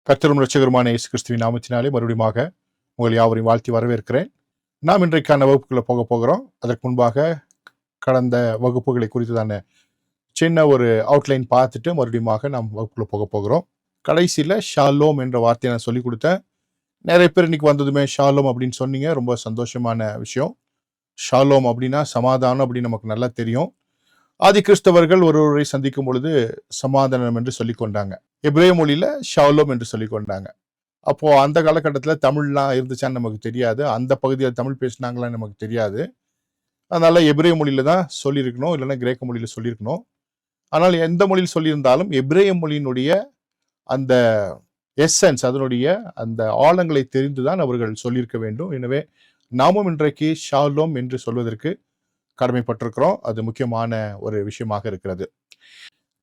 கர்த்தரும் இரட்சகருமான இயேசு கிறிஸ்துவின் நாமத்தினாலே மறுபடியும் உங்கள் யாவரையும் வாழ்த்தி வரவேற்கிறேன். நாம் இன்றைக்கான வகுப்புக்குள்ள போகிறோம். அதற்கு முன்பாக கடந்த வகுப்புகளை குறித்துதான சின்ன ஒரு அவுட்லைன் பார்த்துட்டு மறுபடியும் நாம் வகுப்புக்குள்ள போகிறோம். கடைசியில் ஷாலோம் என்ற வார்த்தையை நான் சொல்லிக் கொடுத்தேன். நிறைய பேர் இன்னைக்கு வந்ததுமே ஷாலோம் அப்படின்னு சொன்னீங்க. ரொம்ப சந்தோஷமான விஷயம். ஷாலோம் அப்படின்னா சமாதானம் அப்படின்னு நமக்கு நல்லா தெரியும். ஆதி கிறிஸ்தவர்கள் ஒருவரை சந்திக்கும் பொழுது சமாதானம் என்று சொல்லிக் கொண்டாங்க. எபிரேய மொழியில ஷாலோம் என்று சொல்லிக் கொண்டாங்க. அப்போ அந்த காலகட்டத்தில் தமிழ்லாம் இருந்துச்சான்னு நமக்கு தெரியாது. அந்த பகுதியில் தமிழ் பேசினாங்களான்னு நமக்கு தெரியாது. அதனால எபிரேய மொழியில தான் சொல்லியிருக்கணும், இல்லைன்னா கிரேக்க மொழியில சொல்லியிருக்கணும். ஆனால் எந்த மொழியில் சொல்லியிருந்தாலும் எபிரேய மொழியினுடைய அந்த எசன்ஸ், அதனுடைய அந்த ஆழங்களை தெரிந்துதான் அவர்கள் சொல்லியிருக்க வேண்டும். எனவே நாமும் இன்றைக்கு ஷாலோம் என்று சொல்வதற்கு கடமைப்பட்டிருக்கிறோம். அது முக்கியமான ஒரு விஷயமாக இருக்கிறது.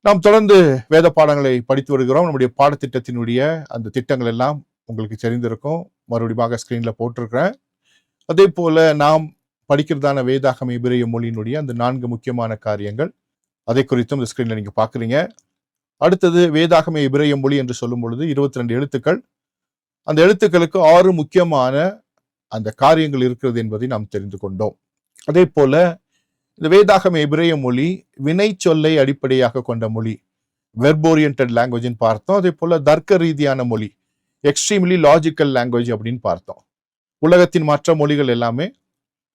நாம் தொடர்ந்து வேத பாடங்களை படித்து வருகிறோம். நம்முடைய பாடத்திட்டத்தினுடைய அந்த திட்டங்கள் எல்லாம் உங்களுக்கு தெரிந்திருக்கும். மறுபடியும் ஸ்கிரீன்ல போட்டிருக்கிறேன். அதே போல நாம் படிக்கிறதான வேதாகம எபிரேய மொழியினுடைய அந்த 4 முக்கியமான காரியங்கள், அதை குறித்தும் இந்த ஸ்கிரீன்ல நீங்க பாக்குறீங்க. அடுத்தது வேதாகம எபிரேய மொழி என்று சொல்லும் பொழுது 22 எழுத்துக்கள். அந்த எழுத்துக்களுக்கு 6 முக்கியமான அந்த காரியங்கள் இருக்கிறது என்பதை நாம் தெரிந்து கொண்டோம். அதே போல இந்த வேதாகம எபிரேய மொழி வினை சொல்லை அடிப்படையாக கொண்ட மொழி, வெர்ப் ஓரியன்டட் லாங்குவேஜ்னு பார்த்தோம். அதே போல தர்க்க ரீதியான மொழி, எக்ஸ்ட்ரீம்லி லாஜிக்கல் லாங்குவேஜ் அப்படின்னு பார்த்தோம். உலகத்தின் மற்ற மொழிகள் எல்லாமே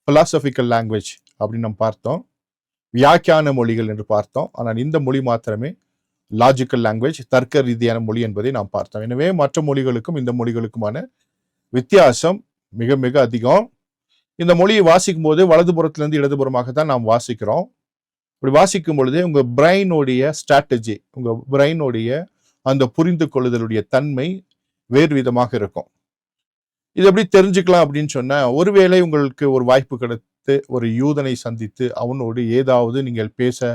பிலாசபிக்கல் லாங்குவேஜ் அப்படின்னு நம்ம பார்த்தோம். வியாக்கியான மொழிகள் என்று பார்த்தோம். ஆனால் இந்த மொழி மாத்திரமே லாஜிக்கல் லாங்குவேஜ், தர்க்க ரீதியான மொழி என்பதை நாம் பார்த்தோம். எனவே மற்ற மொழிகளுக்கும் இந்த மொழிகளுக்குமான வித்தியாசம் மிக மிக அதிகம். இந்த மொழியை வாசிக்கும் போது வலதுபுறத்திலிருந்து இடதுபுறமாக தான் நாம் வாசிக்கிறோம். இப்படி வாசிக்கும் பொழுது உங்க பிரைனுடைய ஸ்ட்ராட்டஜி, உங்க பிரைனுடைய அந்த புரிந்து கொள்ளுதலுடைய தன்மை வேறு விதமாக இருக்கும். இது எப்படி தெரிஞ்சுக்கலாம் அப்படின்னு சொன்னா, ஒருவேளை உங்களுக்கு ஒரு வாய்ப்பு கிடைத்து ஒரு யூதனை சந்தித்து அவனோடு ஏதாவது நீங்கள் பேச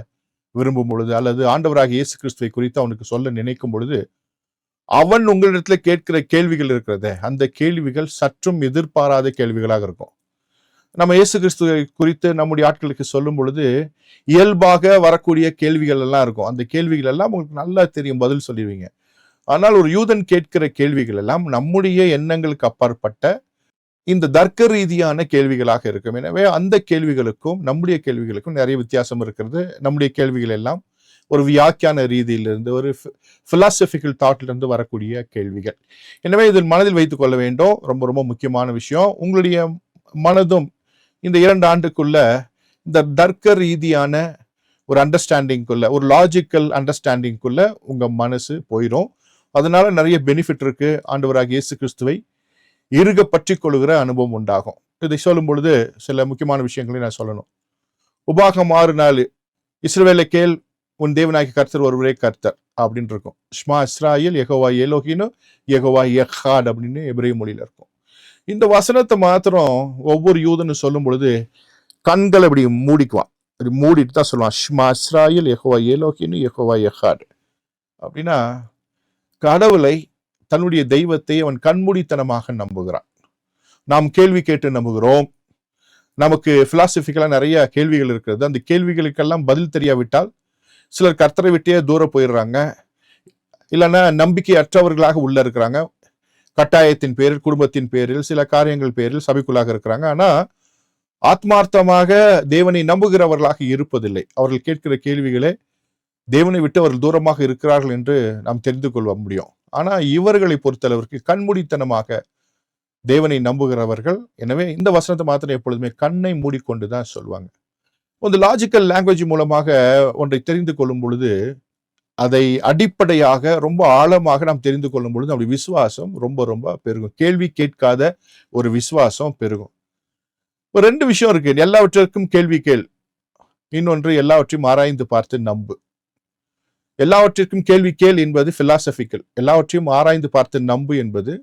விரும்பும் பொழுது, அல்லது ஆண்டவராக இயேசு கிறிஸ்துவை குறித்து அவனுக்கு சொல்ல நினைக்கும் பொழுது, அவன் உங்களிடத்துல கேட்கிற கேள்விகள் இருக்கிறத, அந்த கேள்விகள் சற்றும் எதிர்பாராத கேள்விகளாக இருக்கும். நம்ம இயேசு கிறிஸ்துவை குறித்து நம்முடைய ஆட்களுக்கு சொல்லும் பொழுது இயல்பாக வரக்கூடிய கேள்விகள் எல்லாம் இருக்கும். அந்த கேள்விகள் எல்லாம் உங்களுக்கு நல்லா தெரியும், பதில் சொல்லிடுவீங்க. ஆனால் ஒரு யூதன் கேட்கிற கேள்விகள் எல்லாம் நம்முடைய எண்ணங்களுக்கு அப்பாற்பட்ட இந்த தர்க்க ரீதியான கேள்விகளாக இருக்கும். எனவே அந்த கேள்விகளுக்கும் நம்முடைய கேள்விகளுக்கும் நிறைய வித்தியாசம் இருக்கிறது. நம்முடைய கேள்விகள் எல்லாம் ஒரு வியாக்கியான ரீதியிலிருந்து, ஒரு பிலாசபிக்கல் தாட்லிருந்து வரக்கூடிய கேள்விகள். எனவே இதில் மனதில் வைத்துக் கொள்ள வேண்டும். ரொம்ப ரொம்ப முக்கியமான விஷயம். உங்களுடைய மனதும் இந்த 2 ஆண்டுக்குள்ள இந்த தர்க்க ரீதியான ஒரு அண்டர்ஸ்டாண்டிங்குள்ள, ஒரு லாஜிக்கல் அண்டர்ஸ்டாண்டிங்குள்ள உங்க மனசு போயிடும். அதனால நிறைய பெனிஃபிட் இருக்கு. ஆண்டவராக இயேசு கிறிஸ்துவை இறுக பற்றி கொள்ளுகிற அனுபவம் உண்டாகும். இதை சொல்லும் பொழுது சில முக்கியமான விஷயங்களை நான் சொல்லணும். உபாகம் 6:4 இஸ்ரவேலை கேள், உன் தேவனாகிய கர்த்தர் ஒருவரே கர்த்தர் அப்படின்னு இருக்கும். ஷ்மா இஸ்ராயேல் யெகோவா எலோஹினு யெகோவா எஹாட் அப்படின்னு எபிரேய மொழியில இருக்கும். இந்த வசனத்தை மாத்திரம் ஒவ்வொரு யூதனும் சொல்லும் பொழுது கண்களை இப்படி மூடிக்குவான். இப்படி மூடிட்டு தான் சொல்லுவான், ஷ்மா இஸ்ராயேல் யெகோவா எலோஹினு யெகோவா எஹாட். அப்படின்னா கடவுளை, தன்னுடைய தெய்வத்தை அவன் கண்மூடித்தனமாக நம்புகிறான். நாம் கேள்வி கேட்டு நம்புகிறோம். நமக்கு பிலாசபிக்கலா நிறைய கேள்விகள் இருக்கிறது. அந்த கேள்விகளுக்கெல்லாம் பதில் தெரியாவிட்டால் சிலர் கர்த்தரை விட்டே தூரம் போயிடுறாங்க. இல்லைன்னா நம்பிக்கை அற்றவர்களாக உள்ள இருக்கிறாங்க. கட்டாயத்தின் பேரில், குடும்பத்தின் பேரில், சில காரியங்கள் பேரில் சபைக்குள்ளாக இருக்கிறாங்க. ஆனா ஆத்மார்த்தமாக தேவனை நம்புகிறவர்களாக இருப்பதில்லை. அவர்கள் கேட்கிற கேள்விகளே தேவனை விட்டு அவர்கள் தூரமாக இருக்கிறார்கள் என்று நாம் தெரிந்து கொள்ள முடியும். ஆனா இவர்களை பொறுத்தளவிற்கு கண்மூடித்தனமாக தேவனை நம்புகிறவர்கள். எனவே இந்த வசனத்தை மாத்திரம் எப்பொழுதுமே கண்ணை மூடிக்கொண்டுதான் சொல்லுவாங்க. இந்த லாஜிக்கல் லாங்குவேஜ் மூலமாக ஒன்றை தெரிந்து கொள்ளும் பொழுது, அதை அடிப்படையாக ரொம்ப ஆழமாக நாம் தெரிந்து கொள்ளும் பொழுது அப்படி விசுவாசம் ரொம்ப ரொம்ப பெருகும். கேள்வி கேட்காத ஒரு விசுவாசம் பெருகும். ஒரு 2 விஷயம் இருக்கு. எல்லாவற்றிற்கும் கேள்வி கேள், இன்னொன்று எல்லாவற்றையும் ஆராய்ந்து பார்த்து நம்பு. எல்லாவற்றிற்கும் கேள்வி கேள் என்பது பிலாசபிக்கல், எல்லாவற்றையும் ஆராய்ந்து பார்த்து நம்பு என்பது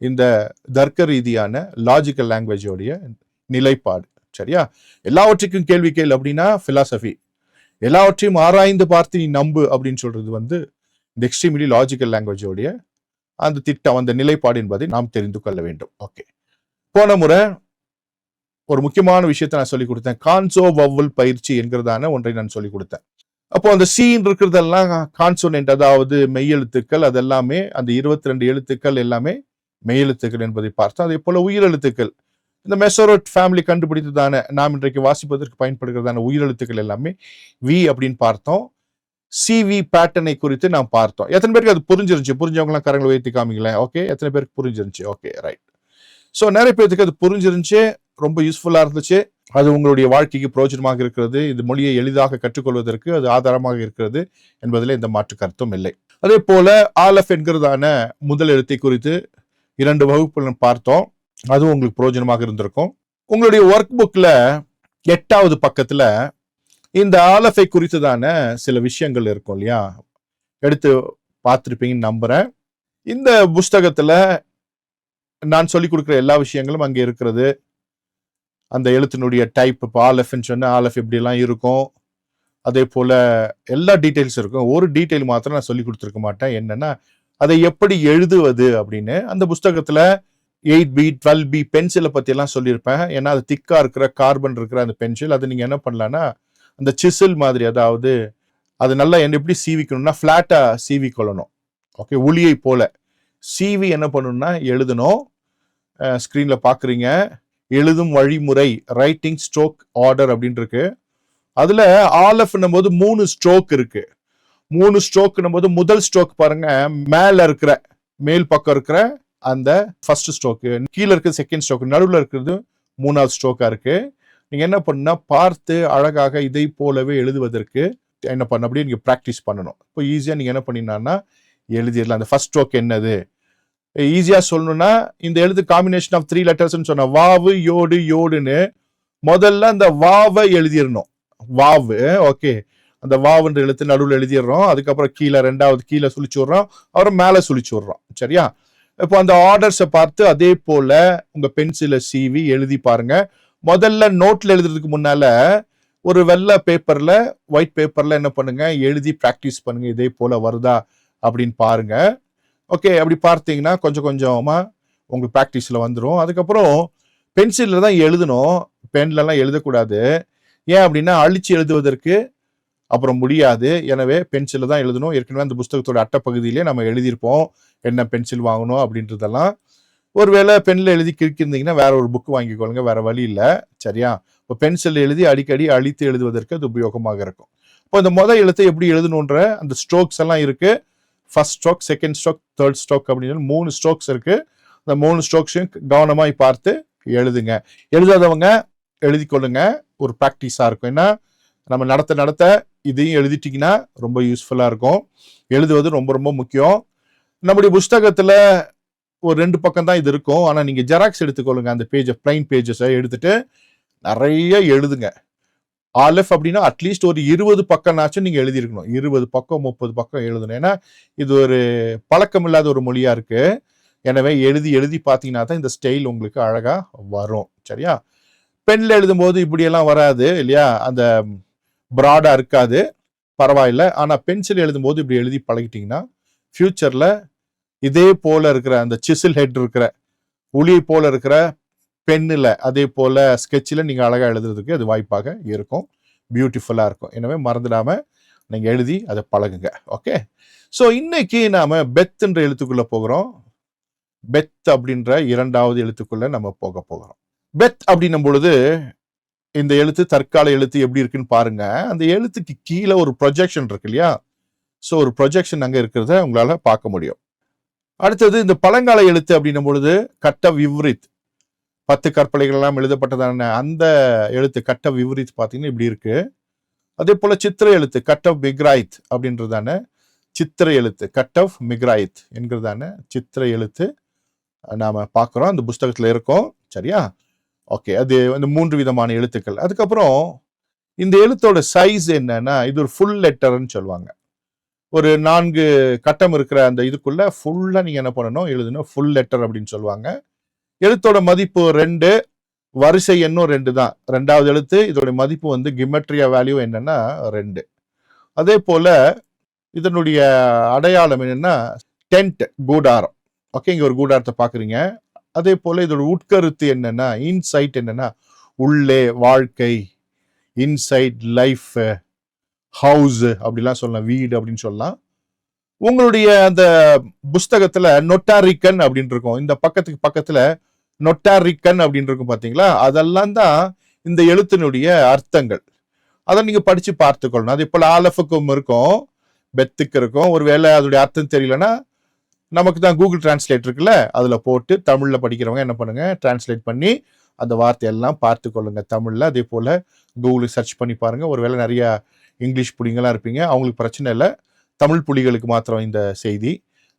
இந்த தர்க்க ரீதியான லாஜிக்கல் லாங்குவேஜோடைய நிலைப்பாடு. சரியா? எல்லாவற்றுக்கும் கேள்வி கேள் அப்படின்னா பிலாசபி, எல்லாவற்றையும் ஆராய்ந்து பார்த்து நீ நம்பு அப்படின்னு சொல்றது இந்த எக்ஸ்ட்ரீம்லி லாஜிக்கல் லாங்குவேஜோடைய அந்த திட்டம், அந்த நிலைப்பாடு என்பதை நாம் தெரிந்து கொள்ள வேண்டும். ஓகே, போன முறை ஒரு முக்கியமான விஷயத்தை நான் சொல்லிக் கொடுத்தேன். கான்சோ வவ்வல் பயிற்சி என்கிறதான ஒன்றை நான் சொல்லிக் கொடுத்தேன். அப்போ அந்த சீன் இருக்கிறதெல்லாம் கான்சோனன்ட், அதாவது மெய்யெழுத்துக்கள். அதெல்லாமே அந்த 22 எழுத்துக்கள் எல்லாமே மெய்யெழுத்துக்கள் என்பதை பார்த்தோம். அதே போல உயிரெழுத்துக்கள், இந்த மெசோரோட் ஃபேமிலி கண்டுபிடித்ததான நாம் இன்றைக்கு வாசிப்பதற்கு பயன்படுகிறதான உயிரெழுத்துக்கள் எல்லாமே வி அப்படின்னு பார்த்தோம். சிவி பேட்டர்னை குறித்து நாம் பார்த்தோம். எத்தனை பேருக்கு அது புரிஞ்சிருந்துச்சு? புரிஞ்சவங்களாம் கரங்களை உயர்த்தி காமிங்களேன். ஓகே, எத்தனை பேருக்கு புரிஞ்சிருந்துச்சு? Okay, right. ஸோ நிறைய பேருக்கு அது புரிஞ்சிருந்துச்சு, ரொம்ப யூஸ்ஃபுல்லா இருந்துச்சு, அது உங்களுடைய வாழ்க்கைக்கு பிரயோஜனமாக இருக்கிறது, இந்த மொழியை எளிதாக கற்றுக்கொள்வதற்கு அது ஆதாரமாக இருக்கிறது என்பதில் எந்த மாற்று கருத்தும் இல்லை. அதே போல ஆலஃப் என்கிறதான முதல் எழுத்தை குறித்து 2 வகுப்புகள் பார்த்தோம். அதுவும் உங்களுக்கு பிரயோஜனமாக இருந்திருக்கும். உங்களுடைய ஒர்க் புக்ல 8வது பக்கத்துல இந்த ஆலஃபை குறித்ததான சில விஷயங்கள் இருக்கும் இல்லையா, எடுத்து பார்த்துருப்பீங்கன்னு நம்புறேன். இந்த புஸ்தகத்துல நான் சொல்லிக் கொடுக்குற எல்லா விஷயங்களும் அங்கே இருக்கிறது. அந்த எழுத்தினுடைய டைப், இப்போ ஆலஃப்னு சொன்ன ஆலஃப் எப்படிலாம் இருக்கும், அதே போல எல்லா டீட்டெயில்ஸ் இருக்கும். ஒரு டீட்டெயில் மாத்திரம் நான் சொல்லி கொடுத்துருக்க மாட்டேன், என்னன்னா அதை எப்படி எழுதுவது அப்படின்னு. அந்த புஸ்தகத்துல 8B 12B பென்சிலை பத்தி எல்லாம் சொல்லியிருப்பேன். ஏன்னா அது திக்கா இருக்கிற கார்பன் இருக்கிற அந்த பென்சில், அது நீங்க என்ன பண்ணலாம்னா அந்த சிசில் மாதிரி, அதாவது அது நல்லா எப்படி சீவிக்கணும்னா ஃபிளாட்டா சீவி கொள்ளணும். ஓகே, உளியை போல சீவி என்ன பண்ணணும்னா எழுதணும். ஸ்கிரீன்ல பாக்குறீங்க, எழுதும் வழிமுறை, ரைட்டிங் ஸ்ட்ரோக் ஆர்டர் அப்படின்னு இருக்கு. அதுல ஆலஃப்னும் போது 3 ஸ்ட்ரோக் இருக்கு. 3 ஸ்ட்ரோக்னும் போது முதல் ஸ்ட்ரோக் பாருங்க, மேல இருக்கிற மேல் பக்கம் இருக்கிற அந்த ஃபர்ஸ்ட் ஸ்ட்ரோக்கு, கீழே இருக்கிற செகண்ட் ஸ்ட்ரோக், நடுவில் இருக்கிறது 3வது ஸ்ட்ரோக்கா இருக்கு. நீங்க என்ன பண்ணா பார்த்து அழகாக இதை போலவே எழுதுவதற்கு என்ன பண்ண அப்படியே நீங்க பிராக்டிஸ் பண்ணணும். இப்போ ஈஸியா நீங்க என்ன பண்ணினா எழுதிடலாம். அந்த ஃபர்ஸ்ட் ஸ்ட்ரோக் என்னது ஈஸியா சொல்லணும்னா, இந்த எழுத்து காம்பினேஷன் ஆஃப் 3 லெட்டர்ஸ் சொன்ன வாவு யோடு யோடுன்னு முதல்ல அந்த வாவை எழுதிடணும். வாவு, ஓகே, அந்த வாவுன்ற எழுத்து நடுவில் எழுதிடுறோம். அதுக்கப்புறம் கீழே 2வது கீழே சுழிச்சு விடுறோம், அப்புறம் மேலே சுழிச்சு விடுறோம். சரியா? இப்போ அந்த ஆர்டர்ஸை பார்த்து அதே போல உங்க பென்சிலை சீவி எழுதி பாருங்க. முதல்ல நோட்ல எழுதுறதுக்கு முன்னால ஒரு வெள்ளை பேப்பர்ல, ஒயிட் பேப்பர்ல என்ன பண்ணுங்க, எழுதி பிராக்டிஸ் பண்ணுங்க. இதே போல வருதா அப்படின்னு பாருங்க. ஓகே, அப்படி பார்த்தீங்கன்னா கொஞ்சம் கொஞ்சமா உங்களுக்கு ப்ராக்டிஸ்ல வந்துடும். அதுக்கப்புறம் பென்சில்ல தான் எழுதணும், பென்லலாம் எழுதக்கூடாது. ஏன் அப்படின்னா அழிச்சு எழுதுவதற்கு அப்புறம் முடியாது. எனவே பென்சில்ல தான் எழுதணும். ஏற்கனவே அந்த புஸ்தகத்தோட அட்டப்பகுதியிலே நம்ம எழுதியிருப்போம் என்ன பென்சில் வாங்கணும் அப்படின்றதெல்லாம். ஒருவேளை பென்ல எழுதி கிறுக்கிருந்தீங்கன்னா வேற ஒரு புக் வாங்கிக்கொள்ளுங்க, வேற வழி இல்லை. சரியா? இப்போ பென்சில் எழுதி அடிக்கடி அழித்து எழுதுவதற்கு அது உபயோகமாக இருக்கும். இப்போ இந்த முதல் எழுத்தை எப்படி எழுதணுன்ற அந்த ஸ்ட்ரோக்ஸ் எல்லாம் இருக்கு. First stroke, second stroke, third stroke அப்படின்னு 3 ஸ்ட்ரோக்ஸ் இருக்கு. அந்த 3 ஸ்ட்ரோக்ஸையும் கவனமாய் பார்த்து எழுதுங்க. எழுதாதவங்க எழுதி கொள்ளுங்க, ஒரு ப்ராக்டிஸா இருக்கும். ஏன்னா நம்ம நடத்த இதையும் எழுதிட்டீங்கன்னா ரொம்ப யூஸ்ஃபுல்லா இருக்கும். எழுதுவது ரொம்ப ரொம்ப முக்கியம். நம்முடைய புஸ்தகத்துல ஒரு 2 பக்கம் தான் இது இருக்கும். ஆனா நீங்க ஜெராக்ஸ் எடுத்துக்கொள்ளுங்க. அந்த பேஜ், பிளைன் பேஜஸை எடுத்துட்டு நிறைய எழுதுங்க. ஆலஃப் அப்படின்னா அட்லீஸ்ட் ஒரு 20 பக்கம்னாச்சும் நீங்க எழுதியிருக்கணும். 20 பக்கம் 30 பக்கம் எழுதணும். ஏன்னா இது ஒரு பழக்கம் இல்லாத ஒரு மொழியா இருக்கு. எனவே எழுதி எழுதி பார்த்தீங்கன்னா தான் இந்த ஸ்டைல் உங்களுக்கு அழகா வரும். சரியா? பென்ல எழுதும்போது இப்படியெல்லாம் வராது இல்லையா, அந்த ப்ராடா இருக்காது, பரவாயில்ல. ஆனா பென்சில் எழுதும்போது இப்படி எழுதி பழகிட்டீங்கன்னா ஃபியூச்சர்ல இதே போல இருக்கிற அந்த சிசில் ஹெட் இருக்கிற உளியை போல இருக்கிற பென்னில், அதே போல ஸ்கெட்சில் நீங்க அழகா எழுதுறதுக்கு அது வாய்ப்பாக இருக்கும், பியூட்டிஃபுல்லா இருக்கும். எனவே மறந்துடாம நீங்க எழுதி அதை பழகுங்க. ஓகே, ஸோ இன்னைக்கு நாம பெத் என்ற எழுத்துக்குள்ள போகிறோம். பெத் அப்படின்ற 2வது எழுத்துக்குள்ள நம்ம போகிறோம். பெத் அப்படின்னும் பொழுது இந்த எழுத்து தற்கால எழுத்து எப்படி இருக்குன்னு பாருங்க. அந்த எழுத்துக்கு கீழே ஒரு ப்ரொஜெக்ஷன் இருக்கு இல்லையா, ஸோ ஒரு ப்ரொஜெக்ஷன் அங்க இருக்கிறத உங்களால பார்க்க முடியும். அடுத்தது இந்த பழங்கால எழுத்து அப்படின்னும் பொழுது கட்ட விவ்ரித், 10 கற்பலைகள் எல்லாம் எழுதப்பட்டதான அந்த எழுத்து கட்ட விவ்ரித் பார்த்தீங்கன்னா இப்படி இருக்கு. அதே போல சித்திர எழுத்து கட் ஆஃப் மிக்ராயித் அப்படின்றதான சித்திர எழுத்து, கட் ஆஃப் மிக்ராயித் என்கிறதான சித்திர எழுத்து நாம பார்க்கிறோம், அந்த புஸ்தகத்துல இருக்கும். சரியா? ஓகே, அது அந்த 3 விதமான எழுத்துக்கள். அதுக்கப்புறம் இந்த எழுத்தோட சைஸ் என்னன்னா, இது ஒரு ஃபுல் லெட்டர்ன்னு சொல்லுவாங்க. ஒரு 4 கட்டம் இருக்கிற அந்த இதுக்குள்ள ஃபுல்லா நீங்க என்ன பண்ணணும், எழுதணும். ஃபுல் லெட்டர் அப்படின்னு சொல்லுவாங்க. எழுத்தோட மதிப்பு 2, வரிசை எண்ணும் 2 தான். 2வது எழுத்து, இதோட மதிப்பு வந்து கிமெட்ரியா வேல்யூ என்னன்னா 2. அதே போல இதனுடைய அடையாளம் என்னன்னா டென்ட், கூடாரம். ஓகே, இங்க ஒரு கூடாரத்தை பாக்குறீங்க. அதே போல இதோட உட்கருத்து என்னன்னா, இன்சைட் என்னன்னா உள்ளே வாழ்க்கை, இன்சைட் லைஃப், ஹவுஸ் அப்படிலாம் சொல்லலாம், வீடு அப்படின்னு சொல்லலாம். உங்களுடைய அந்த புஸ்தகத்துல நொட்டாரிக்கன் அப்படின்னு இருக்கும், இந்த பக்கத்துக்கு பக்கத்துல நொட்டாரிக்கன் அப்படின்னு இருக்கும் பாத்தீங்களா, அதெல்லாம் தான் இந்த எழுத்தினுடைய அர்த்தங்கள். அதை நீங்க படிச்சு பார்த்துக்கொள்ளணும். அதே போல ஆலஃபுக்கும் இருக்கும், பெத்துக்கு இருக்கும். ஒருவேளை அதோடைய அர்த்தம் தெரியலன்னா நமக்கு தான் கூகுள் டிரான்ஸ்லேட் இருக்குல்ல, அதுல போட்டு தமிழ்ல படிக்கிறவங்க என்ன பண்ணுங்க, டிரான்ஸ்லேட் பண்ணி அந்த வார்த்தையெல்லாம் பார்த்து கொள்ளுங்க தமிழ்ல. அதே போல கூகுளில் சர்ச் பண்ணி பாருங்க. ஒருவேளை நிறைய இங்கிலீஷ் புலிங்கெல்லாம் இருப்பீங்க, அவங்களுக்கு பிரச்சனை இல்லை, தமிழ் புலிகளுக்கு மாத்திரம் இந்த செய்தி.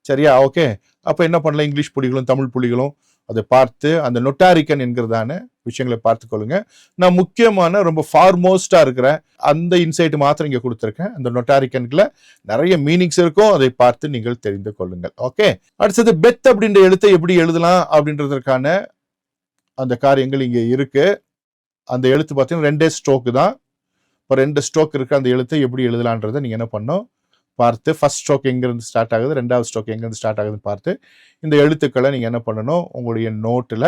சரியா? ஓகே. அப்போ என்ன பண்ணலாம், இங்கிலீஷ் புலிகளும் தமிழ் புலிகளும் அதை பார்த்து அந்த நொட்டாரிக்கன் என்கிறதான விஷயங்களை பார்த்துக்கொள்ளுங்க. நான் முக்கியமான ரொம்ப ஃபார்மோஸ்டா இருக்கிற அந்த இன்சைட் மாத்திரம் இங்க கொடுத்துருக்கேன். அந்த நொட்டாரிக்கன்ல நிறைய மீனிங்ஸ் இருக்கும், அதை பார்த்து நீங்கள் தெரிந்து கொள்ளுங்கள். ஓகே. அடுத்தது பெத் அப்படின்ற எழுத்தை எப்படி எழுதலாம் அப்படின்றதற்கான அந்த காரியங்கள் இங்க இருக்கு. அந்த எழுத்து பார்த்தீங்கன்னா 2 ஸ்ட்ரோக்கு தான். இப்போ 2 ஸ்ட்ரோக் இருக்கு. அந்த எழுத்தை எப்படி எழுதலான்றதை நீங்க என்ன பண்ணணும் பார்த்து, ஃபர்ஸ்ட் ஸ்ட்ரோக் எங்கிருந்து ஸ்டார்ட் ஆகுது, 2வது ஸ்ட்ரோக் எங்கிருந்து ஸ்டார்ட் ஆகுதுன்னு பார்த்து இந்த எழுத்துக்களை நீங்க என்ன பண்ணணும், உங்களுடைய நோட்டில்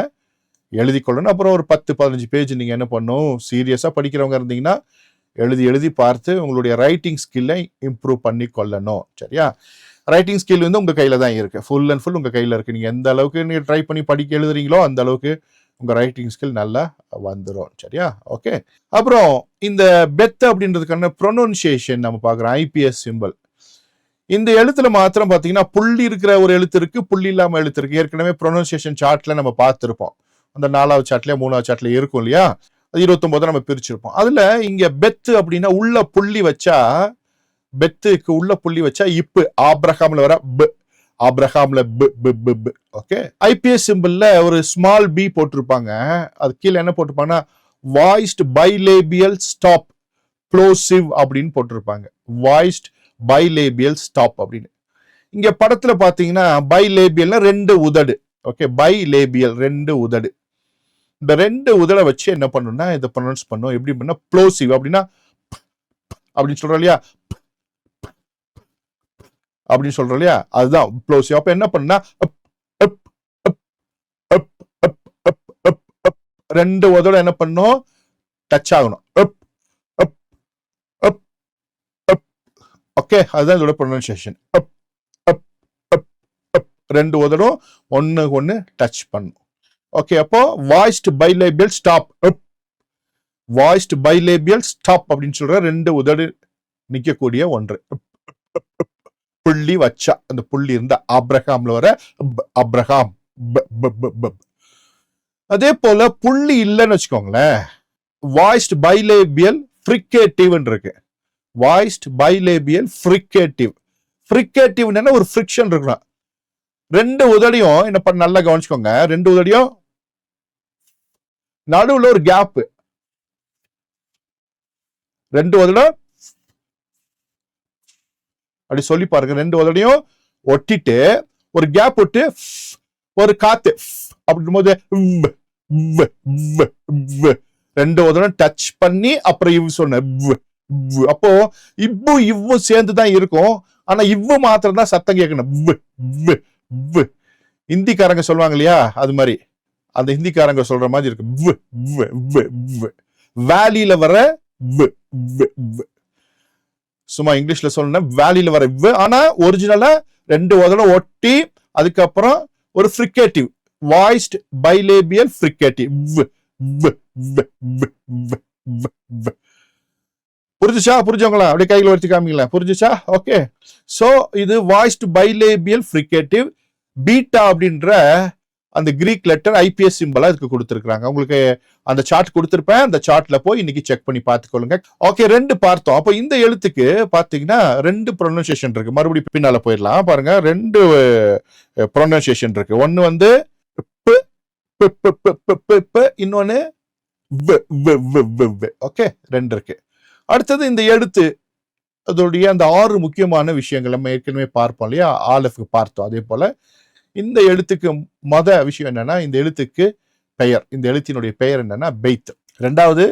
எழுதி கொள்ளணும். அப்புறம் ஒரு 10-15 பேஜ் நீங்க என்ன பண்ணணும், சீரியஸா படிக்கிறவங்க இருந்தீங்கன்னா எழுதி எழுதி பார்த்து உங்களுடைய ரைட்டிங் ஸ்கில்லை இம்ப்ரூவ் பண்ணி கொள்ளணும். சரியா? ரைட்டிங் ஸ்கில் வந்து உங்க கையில தான் இருக்கு, ஃபுல் அண்ட் ஃபுல் உங்க கையில இருக்கு. நீங்க எந்த அளவுக்கு நீங்க ட்ரை பண்ணி படிக்க எழுதுறீங்களோ அந்த அளவுக்கு உங்க ரைட்டிங் ஸ்கில் நல்லா வந்துடும். சரியா? ஓகே. அப்புறம் இந்த பெத் அப்படின்றதுக்கான ப்ரொனன்சியேஷன் நம்ம பார்க்குறோம், ஐபிஎஸ் சிம்பிள். இந்த எழுத்துல மாத்திரம் பாத்தீங்கன்னா புள்ளி இருக்கிற ஒரு எழுத்து இருக்கு, புள்ளி இல்லாம எழுத்து இருக்கு. ஏற்கனவே ப்ரொனன்சியேஷன் சார்ட்ல நம்ம பார்த்திருப்போம், அந்த 4வது சார்ட்லயே 3வது சார்ட்ல இருக்கும் இல்லையா, அது 29 நம்ம பிரிச்சிருப்போம். அதுல இங்க பெத்து அப்படின்னா உள்ள புள்ளி வச்சா, பெத்துக்கு உள்ள புள்ளி வச்சா இப்பு, ஆப்ரஹாம்ல வர ப, ஆப்ரஹாம்ல ப. ஓகே. ஐபிஎஸ் சிம்பிள்ல ஒரு ஸ்மால் பி போட்டிருப்பாங்க, அது கீழே என்ன போட்டிருப்பாங்கன்னா வாய்ஸ்ட் பைலேபியல் ஸ்டாப் ப்ளோசிவ் அப்படின்னு போட்டிருப்பாங்க. வாய்ஸ்ட் பைலேபியல் ஸ்டாப் அப்படின்னு. இங்க படத்துல பாத்தீங்கன்னா பைலேபியல்னா 2 உதடு. ஓகே. பைலேபியல் 2 உதடு. இந்த 2 உதடை வச்சு என்ன பண்ணணும்னா இதை ப்ரொனவுன்ஸ் பண்ணும். எப்படி பண்ணா ப்ளோசிவ் அப்படின்னா அப்படின்னு சொல்றோம் இல்லையா, அப்படின்னு சொல்றோம் இல்லையா, அதுதான் ப்ளோசிவ். அப்ப என்ன பண்ணா 2 உதட என்ன பண்ணும், டச் ஆகணும். ஓகே. அதுதான் இதோட ப்ரொனன்சியேஷன். 2 உதடும் ஒண்ணு டச் பண்ணும். ஓகே. அப்போ வாய்ஸ்ட் பைலேபியல் ஸ்டாப், வாய்ஸ்ட் பைலேபியல் ஸ்டாப் அப்படின்னு சொல்ற 2 உதடு நிக்கக்கூடிய ஒன்று. புள்ளி வச்சா, அந்த புள்ளி இருந்தா ஆப்ரஹாம்ல வர அப்ரஹாம். அதே போல புள்ளி இல்லைன்னு வச்சுக்கோங்களேன், வாய்ஸ்ட் பைலேபியல் ஃப்ரிகேட்டிவ் இருக்கு. வாய்ஸ்ட் பைலேபியல் ஃப்ரிகேட்டிவ். ஃப்ரிகேட்டிவ் என்ன, ஒரு ஃப்ரிக்ஷன் இருக்கணும். 2 உதடியும் என்ன பண்ண நல்லா கவனிச்சுக்கோங்க, 2 உதடியும் நடுவுல ஒரு கேப், 2 உதடும் அப்படி சொல்லி பாருங்க. 2 உதடியும் ஒட்டிட்டு ஒரு கேப் விட்டு ஒரு காத்து அப்படின் போது 2 உதடும் டச் பண்ணி அப்புறம் இவ் சொன்ன. அப்போ இவ்வும் சேர்ந்துதான் இருக்கும், ஆனா இவ்வு மாத்திரம் தான் சத்தம் கேட்கணும். ஹிந்திக்காரங்க சொல்லுவாங்க இல்லையா, அது மாதிரி அந்த ஹிந்திக்காரங்க சொல்ற மாதிரி இருக்கு. வேலியில வர சும்மா இங்கிலீஷ்ல சொல்லணும், வேலியில வர ஆனா ஒரிஜினலா 2 உதடும் ஒட்டி அதுக்கப்புறம் ஒரு ஃப்ரிகேட்டிவ், வாய்ஸ்ட் பைலேபியல் ஃப்ரிகேட்டிவ். புரிஞ்சுச்சா? புரிஞ்சவங்களா அப்படியே கையில வச்சு காமிங்களா, புரிஞ்சுச்சா? ஓகே. சோ இது வாய்ஸ்ட் பைலேபியல் ஃப்ரிகேட்டிவ். பீட்டா அப்படின்ற அந்த கிரீக் லெட்டர் ஐபிஎஸ் சிம்பிளா இதுக்கு கொடுத்துருக்காங்க. உங்களுக்கு அந்த சார்ட் கொடுத்துருப்பேன், அந்த சார்ட்ல போய் இன்னைக்கு செக் பண்ணி பார்த்துக்கொள்ளுங்க. ஓகே. 2 பார்த்தோம். அப்போ இந்த எழுத்துக்கு பாத்தீங்கன்னா 2 ப்ரொனன்சியேஷன் இருக்கு. மறுபடியும் பின்னால போயிடலாம் பாருங்க. 2 ப்ரொனன்சியேஷன் இருக்கு. ஒன்னு வந்து இன்னொன்னு ஓகே. 2 இருக்கு. அடுத்தது இந்த எழுத்து அதோடைய அந்த 6 முக்கியமான விஷயங்கள் நம்ம ஏற்கனவே பார்ப்போம் இல்லையா, ஆலஃபுக்கு பார்த்தோம். அதே போல இந்த எழுத்துக்கு விஷயம் என்னன்னா, இந்த எழுத்துக்கு பெயர், இந்த எழுத்தினுடைய பெயர் என்னன்னா பெய்த். 2வது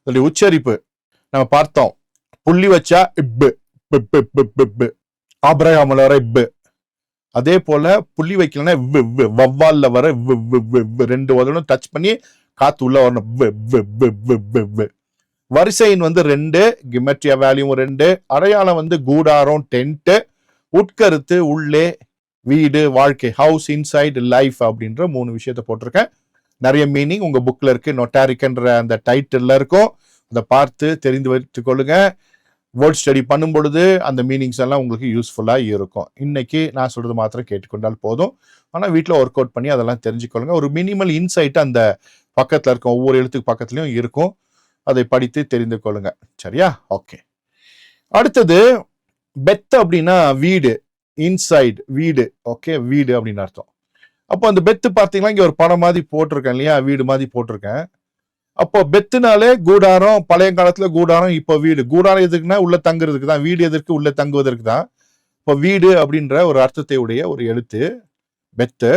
இதோடைய உச்சரிப்பு நம்ம பார்த்தோம், புள்ளி வச்சா இப்பு, ஆப்ரஹாம்ல வர இப்பு. அதே போல புள்ளி வைக்கலன்னா வவ்வால்ல வர 2 உதடும் டச் பண்ணி காத்து உள்ள வரணும். வரிசையின் வந்து 2, கிமெட்ரியா வேல்யூம் 2, அடையாளம் வந்து கூடாரம் டென்ட், உட்கருத்து உள்ளே, வீடு வாழ்க்கை, ஹவுஸ் இன்சைட் லைஃப் அப்படின்ற 3 விஷயத்த போட்டிருக்கேன். நிறைய மீனிங் உங்க புக்ல இருக்கு, நொட்டாரிக்ன்ற அந்த டைட்டில் இருக்கும், அதை பார்த்து தெரிந்து வைத்துக் கொள்ளுங்க. வேர்ட் ஸ்டடி பண்ணும் பொழுது அந்த மீனிங்ஸ் எல்லாம் உங்களுக்கு யூஸ்ஃபுல்லா இருக்கும். இன்னைக்கு நான் சொல்றது மாத்திரம் கேட்டுக்கொண்டால் போதும். ஆனா வீட்டில் ஒர்க் அவுட் பண்ணி அதெல்லாம் தெரிஞ்சுக்கொள்ளுங்க. ஒரு மினிமல் இன்சைட் அந்த பக்கத்துல இருக்கும், ஒவ்வொரு எழுத்துக்கு பக்கத்துலயும் இருக்கும், அதை படித்து தெரிந்து கொள்ளுங்க. சரியா? ஓகே. அடுத்தது பெத் அப்படின்னா வீடு, இன்சைடு வீடு. ஓகே, வீடு அப்படின்னு அர்த்தம். அப்போ அந்த பெத்து பார்த்தீங்கன்னா இங்க ஒரு படம் மாதிரி போட்டிருக்கேன் இல்லையா, வீடு மாதிரி போட்டிருக்கேன். அப்போ பெத்துனாலே கூடாரம், பழைய காலத்துல கூடாரம், இப்போ வீடு. கூடாரம் எதுக்குன்னா உள்ள தங்குறதுக்கு தான், வீடு எதற்கு உள்ள தங்குவதற்கு தான். இப்போ வீடு அப்படின்ற ஒரு அர்த்தத்தை உடைய ஒரு எழுத்து பெத்து.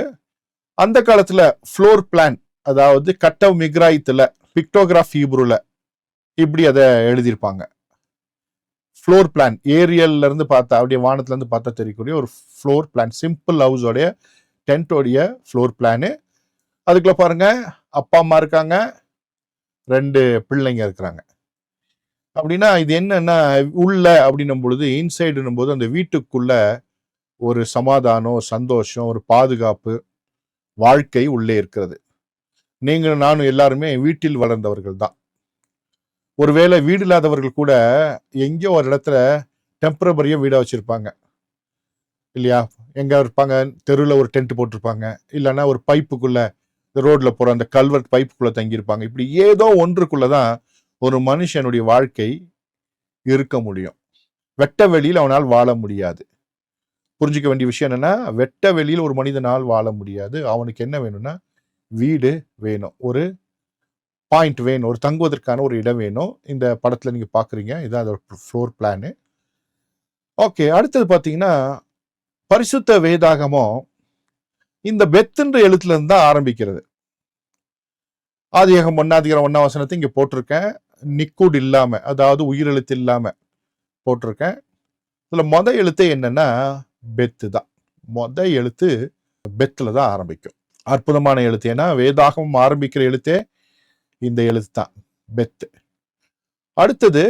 அந்த காலத்துல ஃப்ளோர் பிளான், அதாவது கட்டவ் மிக்ராயத்துல, பிக்டோகிராஃப் ஹீப்ரூல இப்படி அதை எழுதியிருப்பாங்க. ஃப்ளோர் பிளான், ஏரியல்ல இருந்து பார்த்தா, அப்படியே வானத்துல இருந்து பார்த்தா தெரியக்கூடிய ஒரு ஃப்ளோர் பிளான், சிம்பிள் ஹவுஸோடைய டென்ட்டோடைய ஃப்ளோர் பிளானு. அதுக்குள்ள பாருங்க, அப்பா அம்மா இருக்காங்க, 2 பிள்ளைங்க இருக்கிறாங்க. அப்படின்னா இது என்னன்னா, உள்ள அப்படின்னும் பொழுது, இன்சைடுன்னும் போது அந்த வீட்டுக்குள்ள ஒரு சமாதானம், சந்தோஷம், ஒரு பாதுகாப்பு, வாழ்க்கை உள்ளே இருக்கிறது. நீங்களும் நானும் எல்லாருமே வீட்டில் வளர்ந்தவர்கள் தான். ஒருவேளை வீடு இல்லாதவர்கள் கூட எங்கேயோ ஒரு இடத்துல டெம்பரவரியா வீடா வச்சிருப்பாங்க இல்லையா? எங்க இருப்பாங்க, தெருவில் ஒரு டென்ட் போட்டிருப்பாங்க, இல்லைன்னா ஒரு பைப்புக்குள்ள, ரோட்ல போற அந்த கல்வெர்ட் பைப்புக்குள்ள தங்கியிருப்பாங்க. இப்படி ஏதோ ஒன்றுக்குள்ளதான் ஒரு மனுஷனுடைய வாழ்க்கை இருக்க முடியும். வெட்ட வெளியில் அவனால் வாழ முடியாது. புரிஞ்சுக்க வேண்டிய விஷயம் என்னன்னா, வெட்ட வெளியில் ஒரு மனிதனால் வாழ முடியாது. அவனுக்கு என்ன வேணும்னா வீடு வேணும், ஒரு பாயிண்ட் வேணும், ஒரு தங்குவதற்கான ஒரு இடம் வேணும். இந்த படத்துல நீங்க பாக்குறீங்க, இதான் அதோட ஃப்ளோர் பிளானு. ஓகே, அடுத்தது பாத்தீங்கன்னா பரிசுத்த வேதாகமம் இந்த பெத்துன்ற எழுத்துல இருந்து தான் ஆரம்பிக்கிறது. ஆதியாகமம் 1:1 இங்க போட்டிருக்கேன், நிக்குட் இல்லாம, அதாவது உயிரெழுத்து இல்லாம போட்டிருக்கேன். இதுல எழுத்து என்னன்னா பெத்து தான். எழுத்து பெத்துல தான் ஆரம்பிக்கும். அற்புதமான எழுத்து. ஏன்னா வேதாகமம் ஆரம்பிக்கிற எழுத்தே இந்த எழுத்து தான், பெத்து. அடுத்தது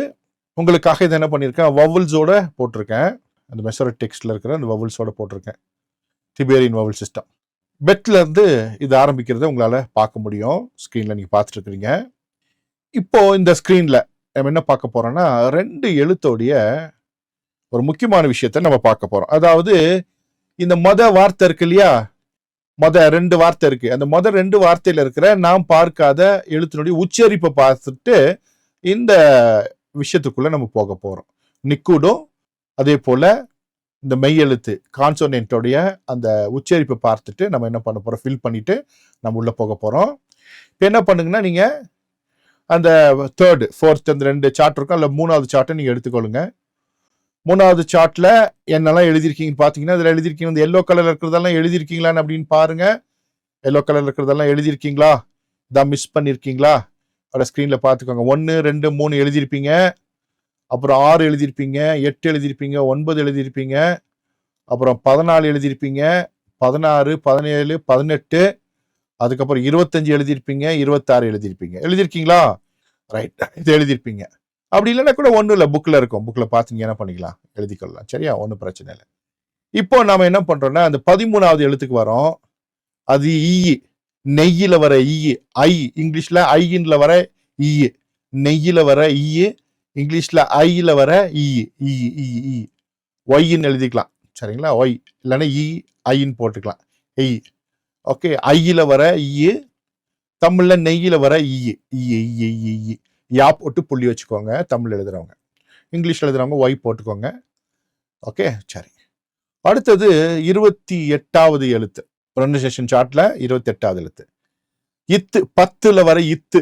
உங்களுக்காக இதை என்ன பண்ணியிருக்கேன், வவல்ஸோட போட்டிருக்கேன். அந்த மெசரட் டெக்ஸ்ட்ல இருக்கிற அந்த வவல்ஸோட போட்டிருக்கேன், திபேரியன் வவல் சிஸ்டம். பெட்ல இருந்து இது ஆரம்பிக்கிறத உங்களால பார்க்க முடியும். ஸ்கிரீன்ல நீங்க பார்த்துட்டு இருக்கிறீங்க. இப்போ இந்த ஸ்கிரீன்ல நம்ம என்ன பார்க்க போறோம்னா, 2 எழுத்தோடைய ஒரு முக்கியமான விஷயத்த நம்ம பார்க்க போறோம். அதாவது இந்த வார்த்தை இருக்கு இல்லையா, 2 வார்த்தை இருக்கு. அந்த 2 வார்த்தையில இருக்கிற நாம் பார்க்காத எழுத்தினுடைய உச்சரிப்பை பார்த்துட்டு இந்த விஷயத்துக்குள்ள நம்ம போக போறோம். நிக்குடும் அதே போல இந்த மெய்யெழுத்து கான்சோனன்ட்டோடைய அந்த உச்சரிப்பை பார்த்துட்டு நம்ம என்ன பண்ண போறோம், ஃபில் பண்ணிட்டு நம்ம உள்ள போக போறோம். இப்போ என்ன பண்ணுங்கன்னா, நீங்க அந்த 3rd 4th அந்த 2 சார்ட் இருக்கும், அல்ல 3வது சார்ட்டை நீங்க எடுத்துக்கொள்ளுங்க. 3வது சார்ட்ல என்னெல்லாம் எழுதியிருக்கீங்கன்னு பாத்தீங்கன்னா, இதுல எழுதியிருக்கீங்க, இந்த எல்லோ கலர்ல இருக்கிறதெல்லாம் எழுதியிருக்கீங்களான்னு அப்படின்னு பாருங்க. எல்லோ கலர்ல இருக்கிறதெல்லாம் எழுதியிருக்கீங்களா, இதான் மிஸ் பண்ணிருக்கீங்களா, அதோட ஸ்கிரீன்ல பாத்துக்கோங்க. 1 2 3 எழுதியிருப்பீங்க, அப்புறம் 6 எழுதியிருப்பீங்க, 8 எழுதியிருப்பீங்க, 9 எழுதியிருப்பீங்க, அப்புறம் 14 எழுதியிருப்பீங்க, 16 17 18, அதுக்கப்புறம் 25 எழுதியிருப்பீங்க, 26 எழுதியிருப்பீங்க. எழுதியிருக்கீங்களா? ரைட், இது எழுதியிருப்பீங்க. அப்படி இல்லைன்னா கூட ஒன்றும் இல்லை, புக்கில் இருக்கும், புக்கில் பார்த்து என்ன பண்ணிக்கலாம், எழுதிக்கொள்ளலாம். சரியா? ஒன்றும் பிரச்சனை இல்லை. இப்போ நாம என்ன பண்றோம்னா, அந்த 13வது எழுத்துக்கு வரோம். அது ஈ, நெய்யில வர ஈ. ஐ இங்கிலீஷ்ல ஐயின்ல வர ஈ, நெய்யில வர ஈ, இங்கிலீஷ்ல ஐல வர ஈ. ஈ ஈ ஈ ஒய்ன்னு எழுதிக்கலாம். சரிங்களா? ஒய் இல்லைன்னா இ ஐன்னு போட்டுக்கலாம். ஈ. ஓகே, ஐயில வர ஈ, தமிழ்ல நெய்யில வர ஈ. ஈ யா போட்டு புள்ளி வச்சுக்கோங்க தமிழ் எழுதுறவங்க. இங்கிலீஷ் எழுதுறவங்க ஒய் போட்டுக்கோங்க. ஓகே, சரி. அடுத்தது 28வது எழுத்து, ப்ரொனன்சியேஷன் சார்ட்ல 28வது எழுத்து இத்து. 10ல வர இத்து.